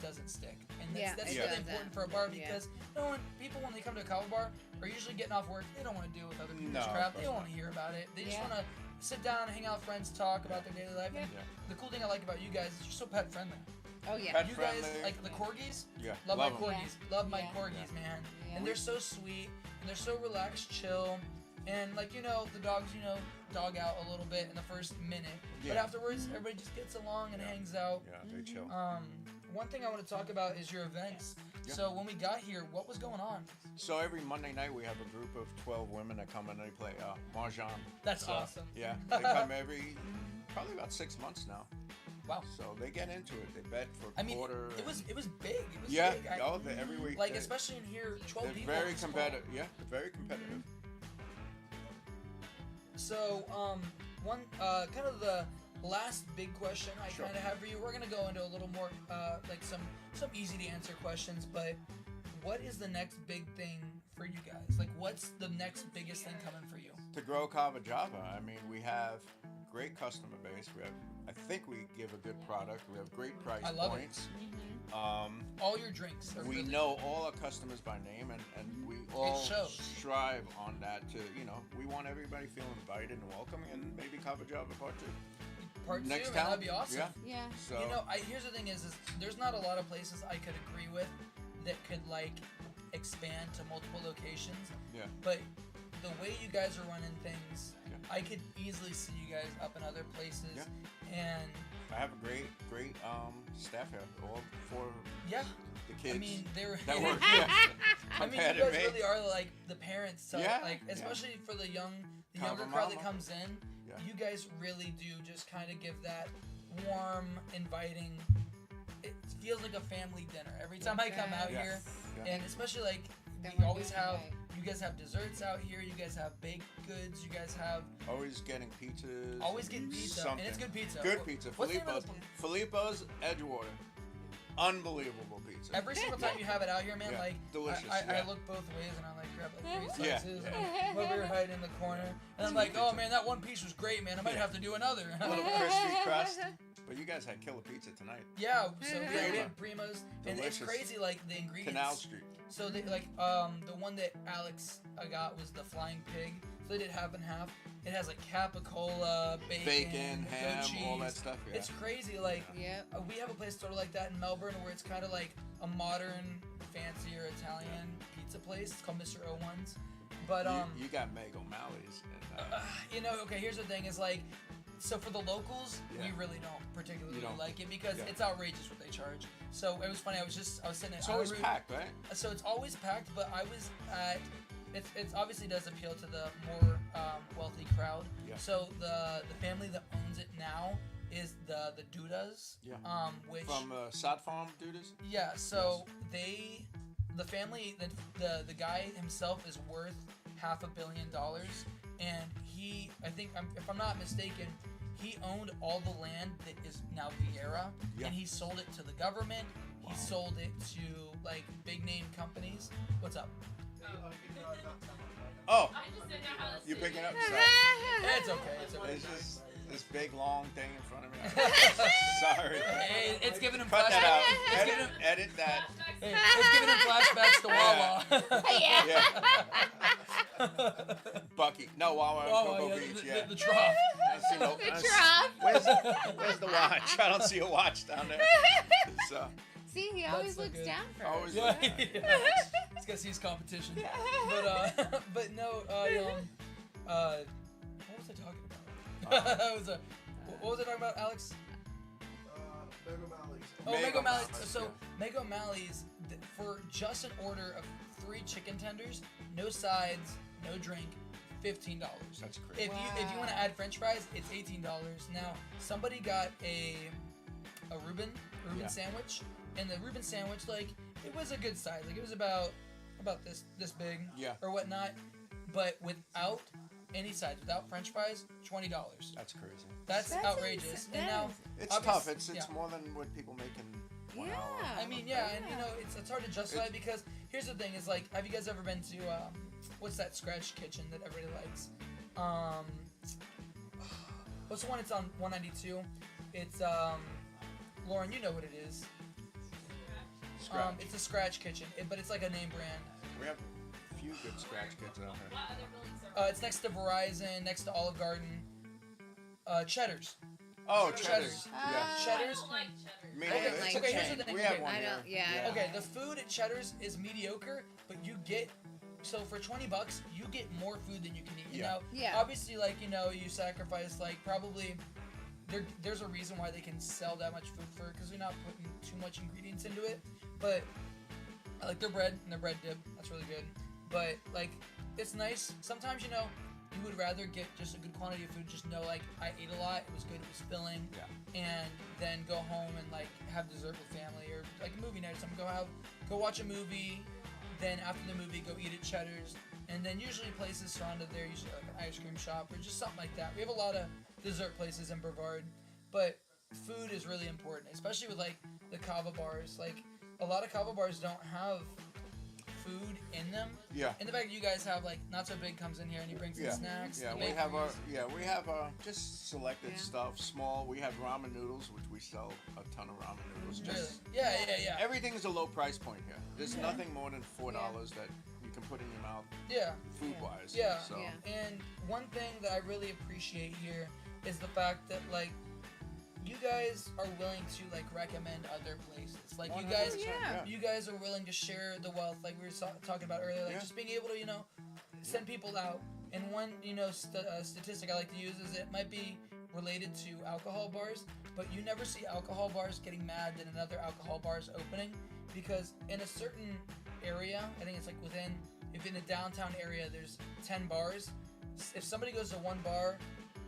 doesn't stick, and that's really important for a bar because when they come to a Kava bar are usually getting off work. They don't want to deal with other people's crap. They don't want to hear about it. They just want to sit down, hang out with friends, talk about their daily life. And the cool thing I like about you guys is you're so pet friendly. Oh yeah. You guys like the corgis? Yeah. Love my corgis. Love my corgis, Yeah. man. Yeah. And they're so sweet and they're so relaxed, chill, and the dogs, dog out a little bit in the first minute, but afterwards everybody just gets along and hangs out. Yeah, they chill. One thing I want to talk about is your events. Yeah. So when we got here, what was going on? So every Monday night we have a group of 12 women that come and they play mahjong. That's awesome. Yeah, they come probably about 6 months now. Wow. So they get into it. They bet for quarter. It was big. It was big. Every week. Especially in here, 12 people. They're very competitive. Yeah, they're very competitive. So, one kind of the last big question I kind of have for you. We're gonna go into a little more some easy to answer questions, but what is the next big thing for you guys? What's the next biggest thing coming for you? To grow Kava Java, I mean, we have great customer base. I think we give a good product. We have great price points. All your drinks. We know all our customers by name, and we all strive on that to, we want everybody feeling invited and welcome, and maybe Kava Java Part 2. Next time, that'd be awesome. Yeah. So here's the thing is there's not a lot of places I could agree with that could expand to multiple locations. Yeah. But the way you guys are running things I could easily see you guys up in other places. Yeah. And I have a great staff here, all for yeah, the kids. I mean, they were. that work here. I mean, you compared to guys me. really are like the parents. To, Yeah, like, yeah. especially for the younger Kava crowd that mama. comes in. Yeah. You guys really do just kind of give that warm, inviting. It feels like a family dinner every time I come out Yeah. here, Yeah. and especially like Don't we worry, always you're have. right. You guys have desserts out here. You guys have baked goods. You guys have Always getting pizzas. always getting pizza, Something. and it's good pizza. Good pizza. What's the name of Filippo's Edgewater. Unbelievable pizza. Every single time you have it out here, man, Yeah, like delicious, I yeah. look both ways and I like grab like 3 Yeah, slices yeah. and I'm over here hiding in the corner, and I'm like, oh man, that one piece was great, man. I might Yeah. have to do another. A little crispy crust. But you guys had killer pizza tonight. Yeah, so we Prima. had Primas, and it's Delicious. crazy like the ingredients. Canal Street. So they like the one that Alex got was the flying pig. So they did half and half. It has like capicola, bacon, goat ham, cheese. all that stuff. Yeah. It's crazy. Like Yep. we have a place sort of like that in Melbourne where it's kind of like a modern, fancier Italian pizza place. It's called Mr. Owen's. But you got Meg O'Malley's. And, you know, okay. Here's the thing: is like, so for the locals, Yeah. we really don't particularly You don't. like it because Yeah. it's outrageous what they charge. So it was funny. I was sitting at it's always Outer Route- packed, right? So it's always packed, but I was at. It obviously does appeal to the more wealthy crowd. Yeah. So the family that owns it now is the Dudas. Yeah. Which From Sod Farm Dudas? yeah. So the family, the guy himself is worth $500 million, and I think if I'm not mistaken, he owned all the land that is now Vieira, Yeah. and he sold it to the government. Wow. He sold it to like big name companies. What's up? Oh, I just didn't know how to you picking up? It's okay. It's okay. It's just this big long thing in front of me. Sorry. Hey, it's giving him Cut that out. flashbacks. It's giving him, Edit that. hey, it's giving him flashbacks to Wawa. Yeah. Bucky. No, Wawa in Wawa, Cocoa yeah, Beach. the, Yeah. the trough. I see no- The I s- trough. Where's the watch? I don't see a watch down there. So, See, he That's always so looks good. down first. Always Yeah, yeah. It's because he's competition. But no, what was I talking about? What was I talking about, Alex? Meg O'Malley's. Oh, Meg Meg O'Malley's. O'Malley's, So, yeah. Meg O'Malley's, for just an order of 3 chicken tenders, no sides, no drink, $15. that's crazy. If you want to add French fries, it's $18. Now, somebody got a Reuben Yeah. sandwich, and the Reuben sandwich, like, it was a good size. Like, it was about this big, Yeah. or whatnot, but without any sides, without French fries, $20. That's crazy. That's outrageous. ins- And now, It's obvious- tough. It's yeah. more than what people make in 1 Yeah. hour. I mean, yeah, and you know, it's hard to justify because here's the thing: is like, have you guys ever been to what's that scratch kitchen that everybody likes? What's the one? It's on 192. It's Lauren, you know what it is. Scratch. It's a scratch kitchen, but it's like a name brand. We have a few good scratch kids out here. What other buildings are It's next to Verizon, next to Olive Garden. Cheddar's. Oh, Cheddar's. Cheddar's. Yeah. Cheddar's. I don't like cheddar. Me I neither. don't It's like a cheddar. chain. Okay, We here's have the one thing. here. I don't- yeah. Okay, the food at Cheddar's is mediocre, but you get so for $20 you get more food than you can eat. You Yeah. know, Yeah. obviously, like you sacrifice like probably there's a reason why they can sell that much food for because they're not putting too much ingredients into it. But I like their bread and their bread dip. That's really good. But like it's nice. Sometimes you would rather get just a good quantity of food. Just know like I ate a lot. It was good. It was filling. Yeah. And then go home and like have dessert with family or like a movie night or something. Go watch a movie. Then after the movie, go eat at Cheddar's. And then usually places surrounded there, usually like an ice cream shop or just something like that. We have a lot of dessert places in Brevard, but food is really important, especially with like the kava bars. Like a lot of kava bars don't have food in them. Yeah. And the fact that you guys have like Not So Big comes in here and he brings in Yeah. snacks. Yeah, the we have our bakeries. just selected Yeah. stuff, small. We have ramen noodles, which we sell a ton of ramen noodles. Really? Just Yeah. everything's a low price point here. There's Yeah. nothing more than $4 that you can put in your mouth, Yeah. food wise. Yeah. So Yeah. And one thing that I really appreciate here is the fact that like you guys are willing to like recommend other places. Like you guys, 100%, yeah. you guys are willing to share the wealth, like we were talking about earlier. Like Yeah. just being able to send people out And one, statistic I like to use is it might be related to alcohol bars, but you never see alcohol bars getting mad that another alcohol bar is opening, because in a certain area, I think it's like if in a downtown area there's 10 bars, if somebody goes to one bar,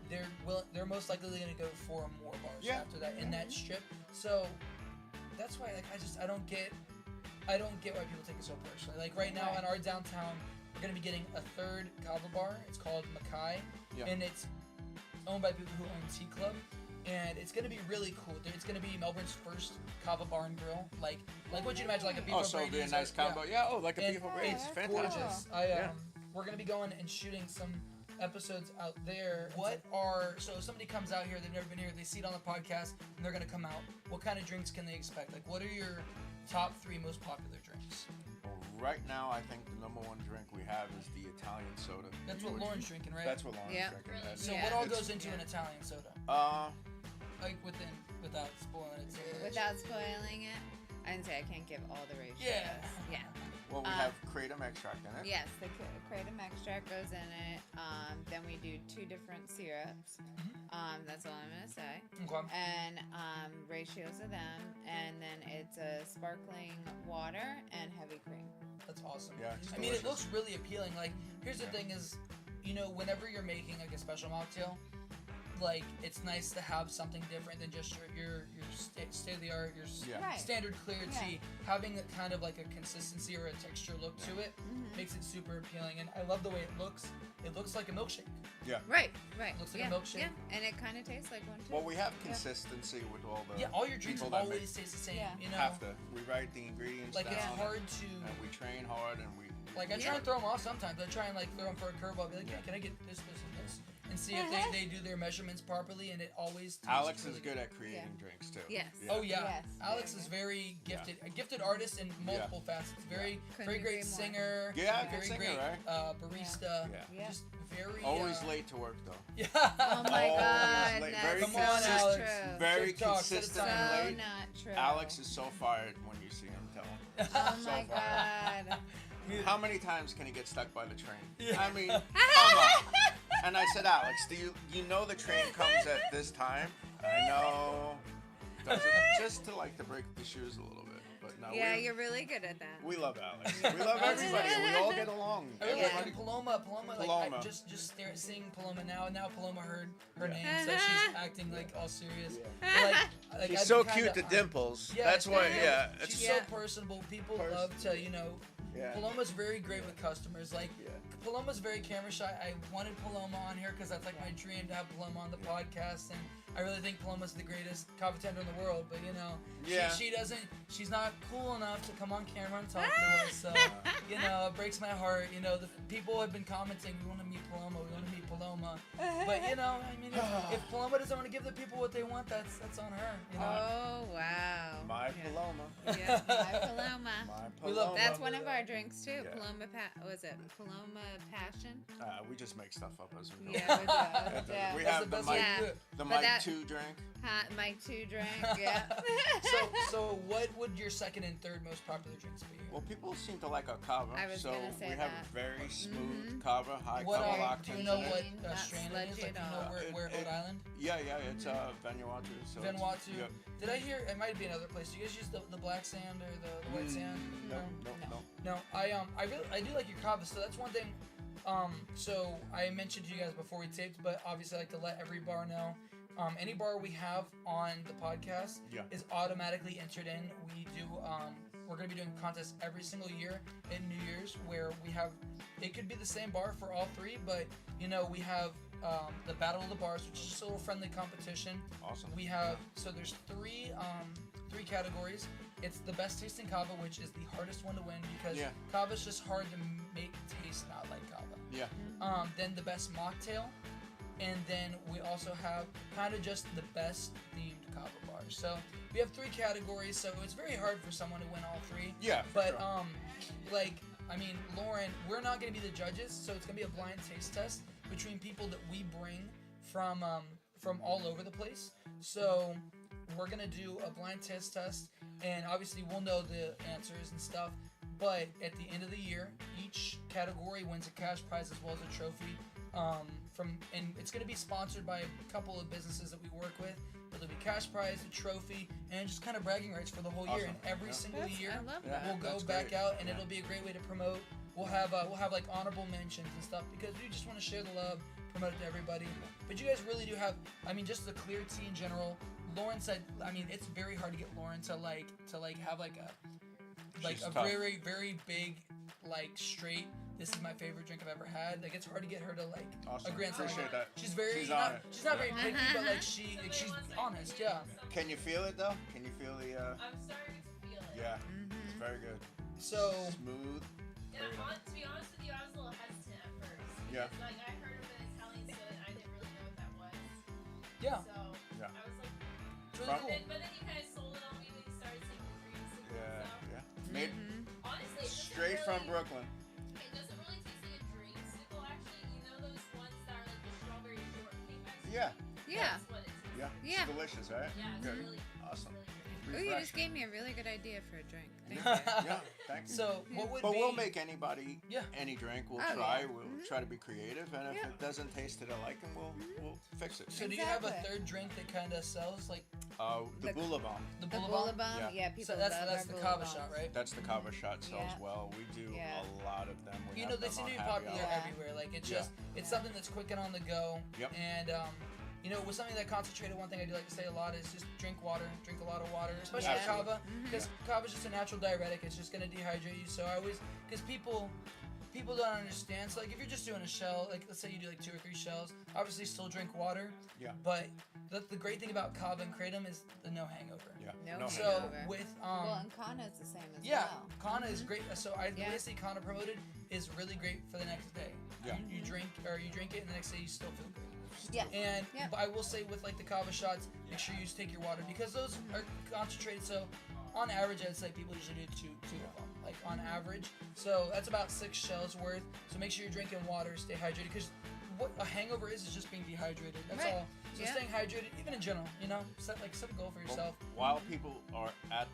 they're most likely going to go 4 more bars after that in that strip. So that's why I don't get why people take it so personally. Like right now in our downtown, we're going to be getting a third Kava bar. It's called Mackay, and it's owned by people who own Tea Club, and it's going to be really cool. It's going to be Melbourne's first Kava bar and grill, like what you'd imagine, like a beef so it'll be a nice Kava. Like a beef O'Brady's. It's fantastic. Gorgeous. We're going to be going and shooting some episodes out there. So if somebody comes out here, they've never been here, they see it on the podcast, and they're going to come out, what kind of drinks can they expect? Like, what are your top 3 most popular drinks? Right now, I think the number 1 drink we have is the Italian soda. That's what Lauren's drinking, right? That's what Lauren's drinking. So what all goes into an Italian soda? Like without spoiling it. Without spoiling it, I'd say I can't give all the ratios. Yeah. Well, we have kratom extract in it. Yes, the kratom extract goes in it. Then we do 2 different syrups. That's all I'm gonna say. Okay. And ratios of them, and then it's a sparkling water and heavy cream. That's awesome. Yeah, I mean, it looks really appealing. Like, here's the thing is, whenever you're making like a special mocktail, like it's nice to have something different than just your state of the art, your standard clear tea. Having a kind of like a consistency or a texture look to it makes it super appealing, and I love the way it looks. It looks like a milkshake. Yeah. Right. It looks like a milkshake. Yeah, and it kind of tastes like one too. Well, we have consistency with all the all your drinks people that always taste the same. Yeah. Have to. We write the ingredients like down. it's hard to. And we train hard, and we. Like I try and throw them off sometimes. I try and like throw them for a curveball. Be like, can I get this, and this, and see if they do their measurements properly, and it always tastes Alex really is good at creating drinks too. Yes. Oh yeah. Yes. Alex is very gifted. A gifted artist in multiple facets. Very Couldn't great agree more. singer. Yeah, very good singer, great right? barista. Yeah. Just very Always late to work though. Yeah. Oh my Always God, late. that's Very Come so on, not Alex. true. Very TikTok, consistent set a and So late. not true. Alex is so fired when you see him. Tell him. Oh So my fired. God. How many times can he get stuck by the train? Yeah. I mean, come on. And I said, Alex, do you know the train comes at this time? I know. Does it just to like to break the shoes a little bit, but no. Yeah, you're really good at that. We love Alex. We love everybody. We all get along. I really Everybody. like Paloma. Like Paloma. I just seeing Paloma now. Now Paloma heard her name, so she's acting like all serious. But, like She's I've so been cute, kinda, the dimples. yeah, That's why, yeah. She's It's, so personable. People love to, Yeah. Paloma's very great with customers. Like, Paloma's very camera shy. I wanted Paloma on here because that's like my dream to have Paloma on the podcast, and I really think Paloma's the greatest kava tender in the world. But she's not cool enough to come on camera and talk to us. So it breaks my heart. The people have been commenting, we want to meet Paloma. But if Paloma doesn't want to give the people what they want, that's on her. Oh wow. My Paloma. Yeah, my Paloma. My Paloma. That's one of our drinks too. Yeah. Paloma Paloma Passion? We just make stuff up as we go. Yeah, we do. Yeah. We That's have the the best way Mike, to do it. the But Mike that- 2 drink. Mike 2 drink, yeah. So what would your second and third most popular drinks be? Well, people seem to like our kava, I was so gonna say we have that. a very smooth kava, high What kava do lactose. you know in it. what Not strain it is? sludgy Like, do at you know all. where Rhode Island? Yeah, it's Vanuatu. So it's- Vanuatu. Yep. Did I hear? It might be another place. Do you guys use the black sand or the white sand? No. No. I do like your kava. So that's one thing. So I mentioned to you guys before we taped, but obviously I like to let every bar know. Any bar we have on the podcast is automatically entered in. We do. We're gonna be doing contests every single year in New Year's where we have. It could be the same bar for all 3, but we have the Battle of the Bars, which is just a little friendly competition. Awesome. We have there's 3 categories. It's the best tasting kava, which is the hardest one to win because kava is just hard to make taste not like kava. Yeah. Then the best mocktail, and then we also have kind of just the best themed kava bars. So we have 3 categories, so it's very hard for someone to win all 3. Yeah. for But sure. Lauren, we're not gonna be the judges, so it's gonna be a blind taste test between people that we bring from all over the place. So we're gonna do a blind taste test, and obviously we'll know the answers and stuff. But at the end of the year, each category wins a cash prize as well as a trophy and it's going to be sponsored by a couple of businesses that we work with. There'll be cash prize, a trophy, and just kind of bragging rights for the whole year. Awesome. And every single year, I love that. we'll go That's back great. out, and it'll be a great way to promote. We'll have like honorable mentions and stuff because we just want to share the love, promote it to everybody. But you guys really do have, I mean, just the clear tea in general. Lauren said, I mean, it's very hard to get Lauren to have like She's a tough. very, very big, like straight. This is my favorite drink I've ever had. Like it's hard to get her to like Awesome. agree on something. Appreciate that. She's very She's on it. she's not very picky, but like she's honest. Yeah. Can you feel it though? Can you feel the? I'm starting to feel it. Yeah, it's very good. So Smooth. And to be honest with you, I was a little hesitant at first. Yeah. Because, like, I heard of an Italian soda and I didn't really know what that was. yeah, So, Yeah. I was like, it's really cool. but then you kind of sold it on me when you started saying drinks and Yeah, stuff. yeah. Made Honestly, it doesn't straight from really, Brooklyn. It doesn't really taste like a drink. Well, actually, you know those ones that are like the strawberry shortcake ice cream? Yeah, Yeah. That's what it tastes yeah. like. Yeah. It's delicious, right? Yeah, it's Good. really Awesome. really good. Ooh, you just Refreshing. gave me a really good idea for a drink. Thank you. Yeah, thank you. So what would But be? we'll make anybody Yeah. any drink. We'll Oh, try. yeah. We'll try to be creative, and if Yeah. it doesn't taste to the liking, we'll fix it. So do you have a Exactly. third drink that kind of sells like The The- Boulevard. the The Boulevard? Bullabum, Yeah. yeah, people So that's love the our Kava Bullabums. shot, right? That's the Kava shot sells Yeah. well. We do Yeah. a lot of them. We You have know, they them seem to be on happy popular hour. Yeah. everywhere. Like it's Yeah. just it's something that's quick and on the go. Yep. And you know, with something that concentrated, one thing I do like to say a lot is just drink water, drink a lot of water, especially with Absolutely. kava, because kava is just a natural diuretic. It's just gonna dehydrate you. So I always, because people don't understand. So like if you're just doing a shell, like let's say you do like 2 or 3 shells, obviously still drink water. Yeah. But the great thing about kava and kratom is the no hangover. Yeah. No So hangover. with Well, and Kana's the same as yeah, well. Kana is great. So the way Yeah. I see Kana promoted is really great for the next day. Yeah. You drink it, and the next day you still feel good. Yeah. And Yep. but I will say with like the kava shots, make sure you just take your water because those are concentrated. So on average, I'd say people usually do two of them, like on average. So that's about 6 shells worth. So make sure you're drinking water, stay hydrated because what a hangover is just being dehydrated. That's Right. all. So Yeah. staying hydrated, even in general, you know, set a goal for yourself. While people are at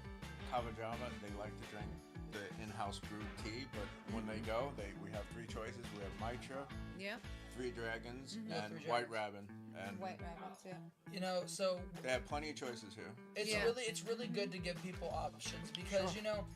Kava Java, they like to drink the in-house brewed tea. But when they go, we have 3 choices. We have Mitra, Yeah. 3 Dragons, Yeah, and 3 White Dragons. Rabbin. And White rabbits, yeah. You know, so they have plenty of choices here. it's Yeah. really good to give people options because Sure. you know,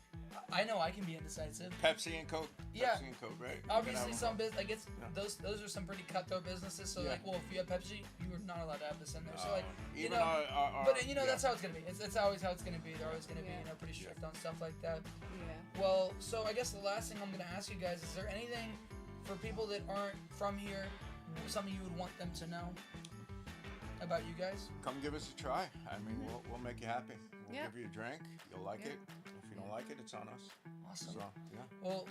I know I can be indecisive. Pepsi and Coke. Yeah. Pepsi and Coke, right? You can Obviously, have some them. like it's Yeah. those are some pretty cutthroat businesses. So Yeah. like, well, if you have Pepsi, you are not allowed to have this in there. So like, you Even know, our but you know yeah. that's how it's gonna be. It's always how it's gonna be. They're always gonna be Yeah. pretty strict on stuff like that. Yeah. Well, so I guess the last thing I'm gonna ask you guys is there anything for people that aren't from here, something you would want them to know about you guys? Come give us a try. I mean, we'll make you happy. We'll Yeah. give you a drink. You'll like Yeah. it. If you don't like it, it's on us. Awesome. So yeah. Well,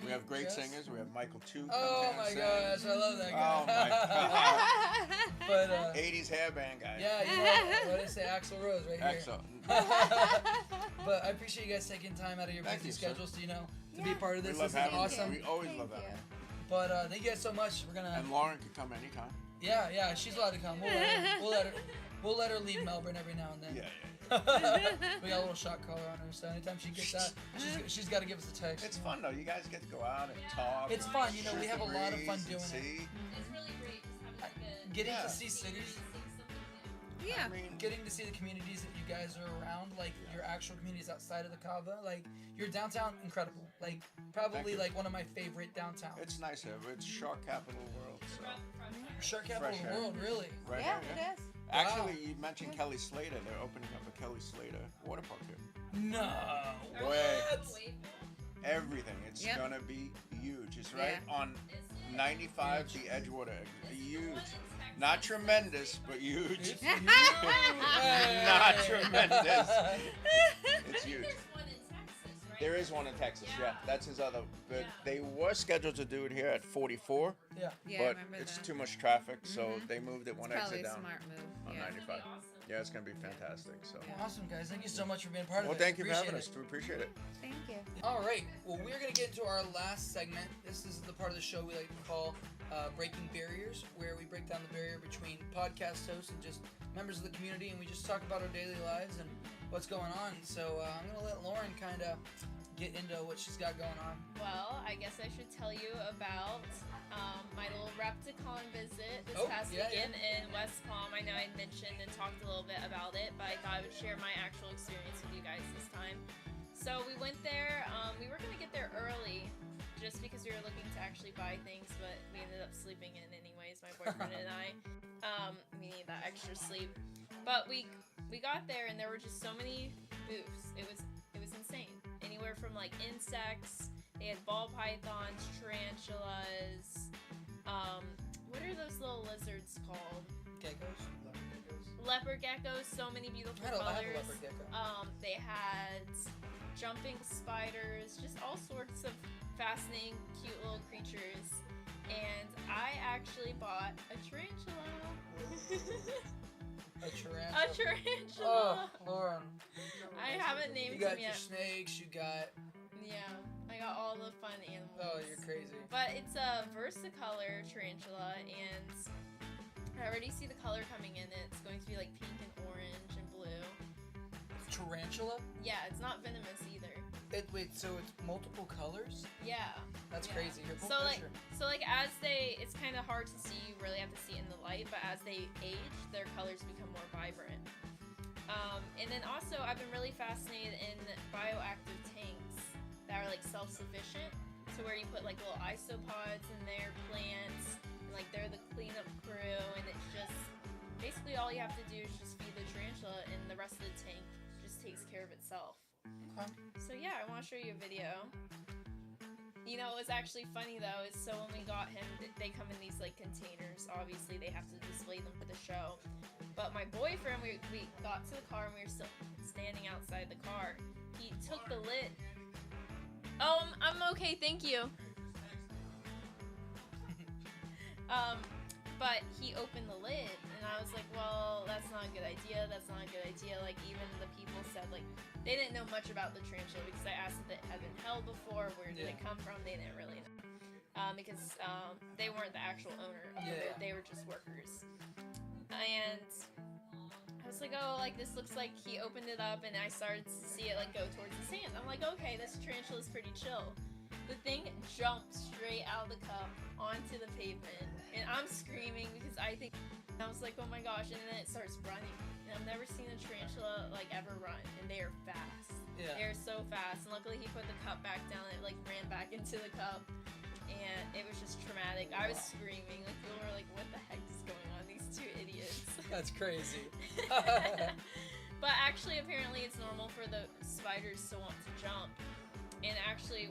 We have great Jess? singers. We have Michael Two. comes Oh in and my sings. gosh, I love that Oh guy. my god. But 80s hairband guy. yeah, you know what I say, Axl Rose right here. Excellent. But I appreciate you guys taking time out of your Thank busy you, sir. schedules to to be Yeah. a part of We this. love This is having awesome. you. We always Thank love having you. you. But thank you guys so much. We're gonna And Lauren could come anytime. yeah, she's allowed to come. We'll let her leave Melbourne every now and then. Yeah. We got a little shot collar on her, so anytime she gets that, she's got to give us a text. It's fun though. You guys get to go out and talk. It's fun, you know, we shoot have the a lot of fun breeze and doing it. see. It's really great just having like a Getting Yeah. to see cities, seeing something new. Yeah. I mean, getting to see the communities that you guys are around, like your actual communities outside of the Kava. Like your downtown, incredible. Like probably you. like one of my favorite downtown. it's nice here. It's shark capital of the world. So. Shark capital of fresh the air. world, really. Right Yeah, here, yeah. it is. Actually, you mentioned Kelly Slater. They're opening up a Kelly Slater water park here. No. Way. What? Everything. It's Yep. gonna be huge. It's right Yeah. on 95, the Edgewater. Huge. Not tremendous, but huge. It's Not tremendous. It's huge. There's one in Texas, right? There is one in Texas, yeah. That's his other. But Yeah. they were scheduled to do it here at 44, Yeah. Yeah, I but remember it's that. too much traffic, so they moved it one It's probably exit a down smart move. on Yeah. 95. Yeah, it's gonna be fantastic. So. Awesome, guys. Thank you so much for being part Well, of it. thank you for having Appreciate us. We appreciate it. Thank you. All right. Well, we're going to get into our last segment. This is the part of the show we like to call Breaking Barriers, where we break down the barrier between podcast hosts and just members of the community, and we just talk about our daily lives and what's going on. So I'm going to let Lauren kind of get into what she's got going on. Well, I guess I should tell you about my little Repticon visit this past weekend in West Palm. I know I mentioned and talked a little bit about it, but I thought I would share my actual experience with you guys this time. So we went there. We were going to get there early just because we were looking to actually buy things, but we ended up sleeping in anyways, my boyfriend and I. We need that extra sleep. But we got there and there were just so many booths. It was insane. Anywhere from like insects, they had ball pythons, tarantulas. What are those little lizards called? Geckos. Leopard geckos. So many beautiful I colors. have a leopard gecko. They had jumping spiders, just all sorts of fascinating, cute little creatures. And I actually bought a tarantula. A tarantula. A tarantula. Oh, Lauren. I haven't named You got him your yet. snakes. You got. Yeah, I got all the fun animals. Oh, you're crazy. But it's a versicolor tarantula, and I already see the color coming in. It's going to be like pink and orange and blue. Tarantula? Yeah, it's not venomous either. Wait, so it's multiple colors? Yeah. That's crazy. Here, So like as it's kind of hard to see. You really have to see it in the light. But as they age, their colors become more vibrant. And then also, I've been really fascinated in bioactive tanks that are like self-sufficient, to where you put like little isopods in their plants, and like they're the cleanup crew, and it's just basically all you have to do is just feed the tarantula, and the rest of the tank just takes care of itself. Okay. So yeah, I want to show you a video. You know, it was actually funny though, is so when we got him, they come in these like containers. Obviously, they have to display them for the show. But my boyfriend, we got to the car and we were still standing outside the car. He took the lid. Oh, I'm okay, thank you. But he opened the lid, and I was like, well, that's not a good idea. That's not a good idea. Like, even the people said, like, they didn't know much about the tarantula because I asked if it had been held before. Where did it come from? They didn't really know. Because they weren't the actual owner of it. They were just workers. And I was like, oh, like, this looks like he opened it up, and I started to see it, like, go towards the sand. I'm like, okay, this tarantula is pretty chill. The thing jumped straight out of the cup onto the pavement, and I'm screaming because I was like, oh my gosh, and then it starts running. And I've never seen a tarantula like ever run, and they are fast. Yeah. They are so fast, and luckily he put the cup back down and it like ran back into the cup, and it was just traumatic. I was screaming, like people were like, what the heck is going on? These two idiots. That's crazy. But actually, apparently it's normal for the spiders to want to jump, and actually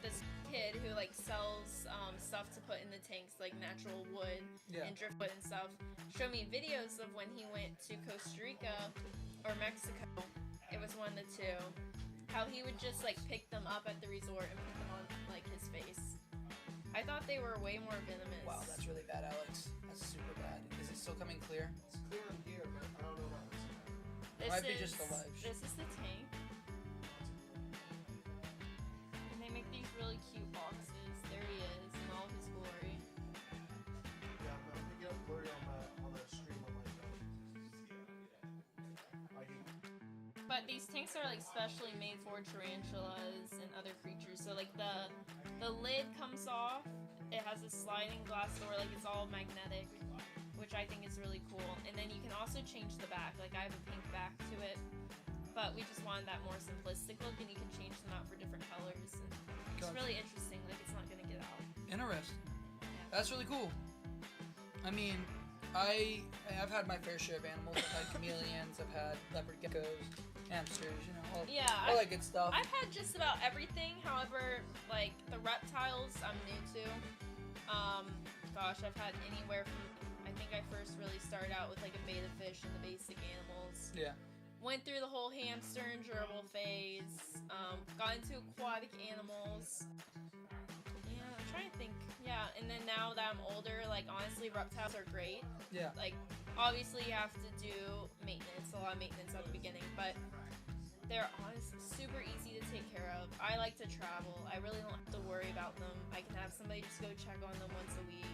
this kid who like sells stuff to put in the tanks, like natural wood and driftwood and stuff, showed me videos of when he went to Costa Rica or Mexico. It was one of the two. How he would just like pick them up at the resort and put them on like his face. I thought they were way more venomous. Wow, that's really bad, Alex. That's super bad. Is it still coming clear? It's clear in here, but I don't know about this. This might be is just the live. This is the tank. And they make these really cute boxes. There he is in all of his glory. Yeah, but I'm picking up blurry on the stream on my phone. But these tanks are like specially made for tarantulas and other creatures. So like the lid comes off. It has a sliding glass door, like it's all magnetic, which I think is really cool. And then you can also change the back. Like I have a pink back to it, but we just wanted that more simplistic look, and you can change them out for different colors. And it's really interesting. Like it's not gonna get out. Interesting. That's really cool. I mean, I've had my fair share of animals. I've had chameleons. I've had leopard geckos, hamsters. You know, all that good stuff. I've had just about everything. However, like the reptiles, I'm new to. Gosh, I've had anywhere from. I think I first really started out with like a betta fish and the basic animals. Yeah. Went through the whole hamster and gerbil phase. Got into aquatic animals. Yeah, I'm trying to think. Yeah, and then now that I'm older, like honestly, reptiles are great. Yeah. Like obviously you have to do maintenance, a lot of maintenance at the beginning, but they're honestly super easy to take care of. I like to travel. I really don't have to worry about them. I can have somebody just go check on them once a week.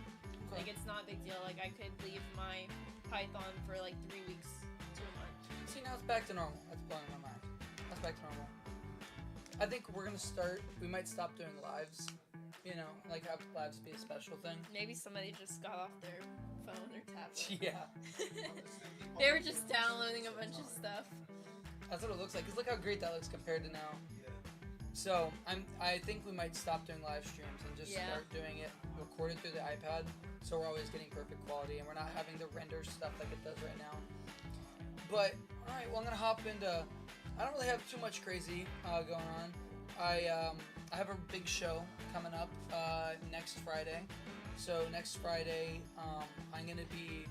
Like it's not a big deal. Like I could leave my python for like 3 weeks to a month. See, now it's back to normal. That's blowing my mind. That's back to normal. I think we're gonna start. We might stop doing lives you know, like have labs be a special thing. Maybe somebody just got off their phone or tablet. Yeah. They were just downloading a bunch of stuff. That's what it looks like. Cause look how great that looks compared to now. So I think we might stop doing live streams and just start doing it recorded through the iPad. So we're always getting perfect quality and we're not having to render stuff like it does right now. But all right, well I'm gonna hop into. I don't really have too much crazy going on. I have a big show coming up next Friday. So next Friday, I'm gonna be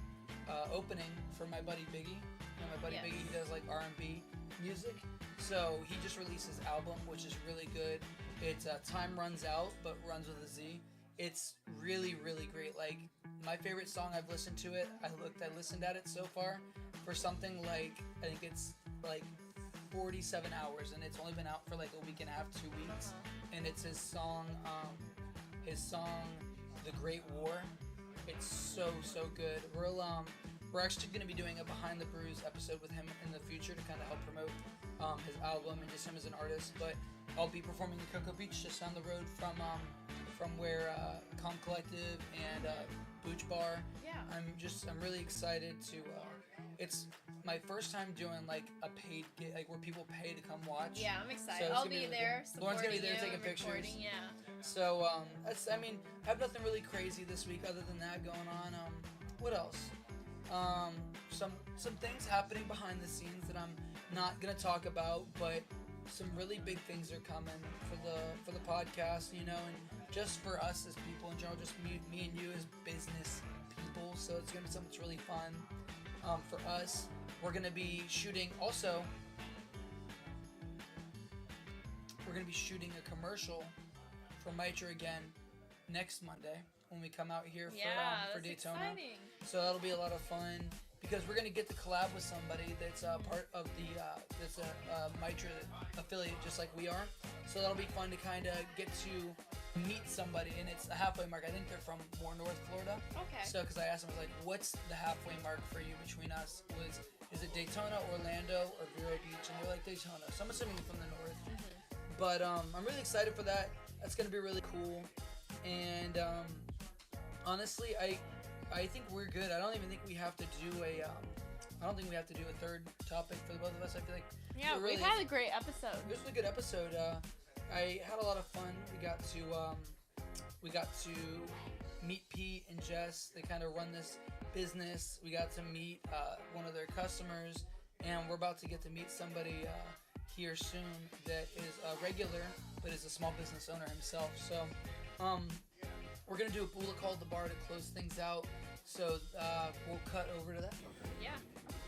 opening for my buddy Biggie. You know, my buddy Biggie, he does like R&B music. So he just released his album, which is really good. It's Time Runs Out, but runs with a Z. It's really, really great. Like my favorite song, I've listened to it. I listened at it so far for something like I think it's like 47 hours, and it's only been out for like a week and a half, 2 weeks. And it's his song, The Great War. It's so good. We're actually going to be doing a Behind the Brews episode with him in the future to kind of help promote his album and just him as an artist. But I'll be performing in Cocoa Beach, just down the road from where Com Collective and Booch Bar. Yeah. I'm really excited to. It's my first time doing like a paid gig, like where people pay to come watch. Yeah, I'm excited. So I'll be there. Lauren's gonna be there taking pictures. Yeah. So I have nothing really crazy this week other than that going on. What else? Some things happening behind the scenes that I'm not gonna talk about, but some really big things are coming for the podcast, you know, and just for us as people in general, just me and you as business people. So it's gonna be something that's really fun. For us, we're gonna be shooting also. We're gonna be shooting a commercial for Mitra again next Monday when we come out here for Daytona. Exciting. So that'll be a lot of fun because we're gonna get to collab with somebody that's part of that's a Mitra affiliate just like we are. So that'll be fun to kind of get to meet somebody, and it's a halfway mark. I think they're from more North Florida. Okay. So because I asked them, I was like, "What's the halfway mark for you between us? Is it Daytona, Orlando, or Vero Beach?" And they're like Daytona. So I'm assuming from the north. Mm-hmm. But I'm really excited for that. That's gonna be really cool. And honestly, I think we're good. I don't even think we have to do a third topic for the both of us. I feel like we've had a great episode. It was a good episode. I had a lot of fun. We got to meet Pete and Jess. They kind of run this business. We got to meet one of their customers, and we're about to get to meet somebody here soon that is a regular, but is a small business owner himself. So we're gonna do a bullet call at the bar to close things out. So we'll cut over to that. Yeah.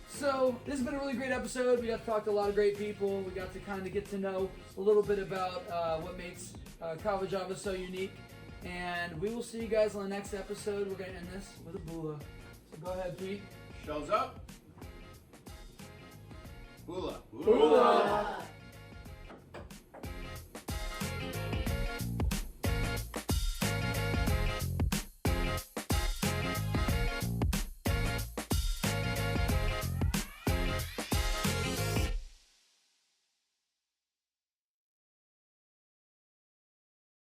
So this has been a really great episode. We got to talk to a lot of great people. We got to kind of get to know a little bit about what makes Kava Java so unique. And we will see you guys on the next episode. We're going to end this with a bula. So go ahead, Pete. Shells up. Bula. Bula.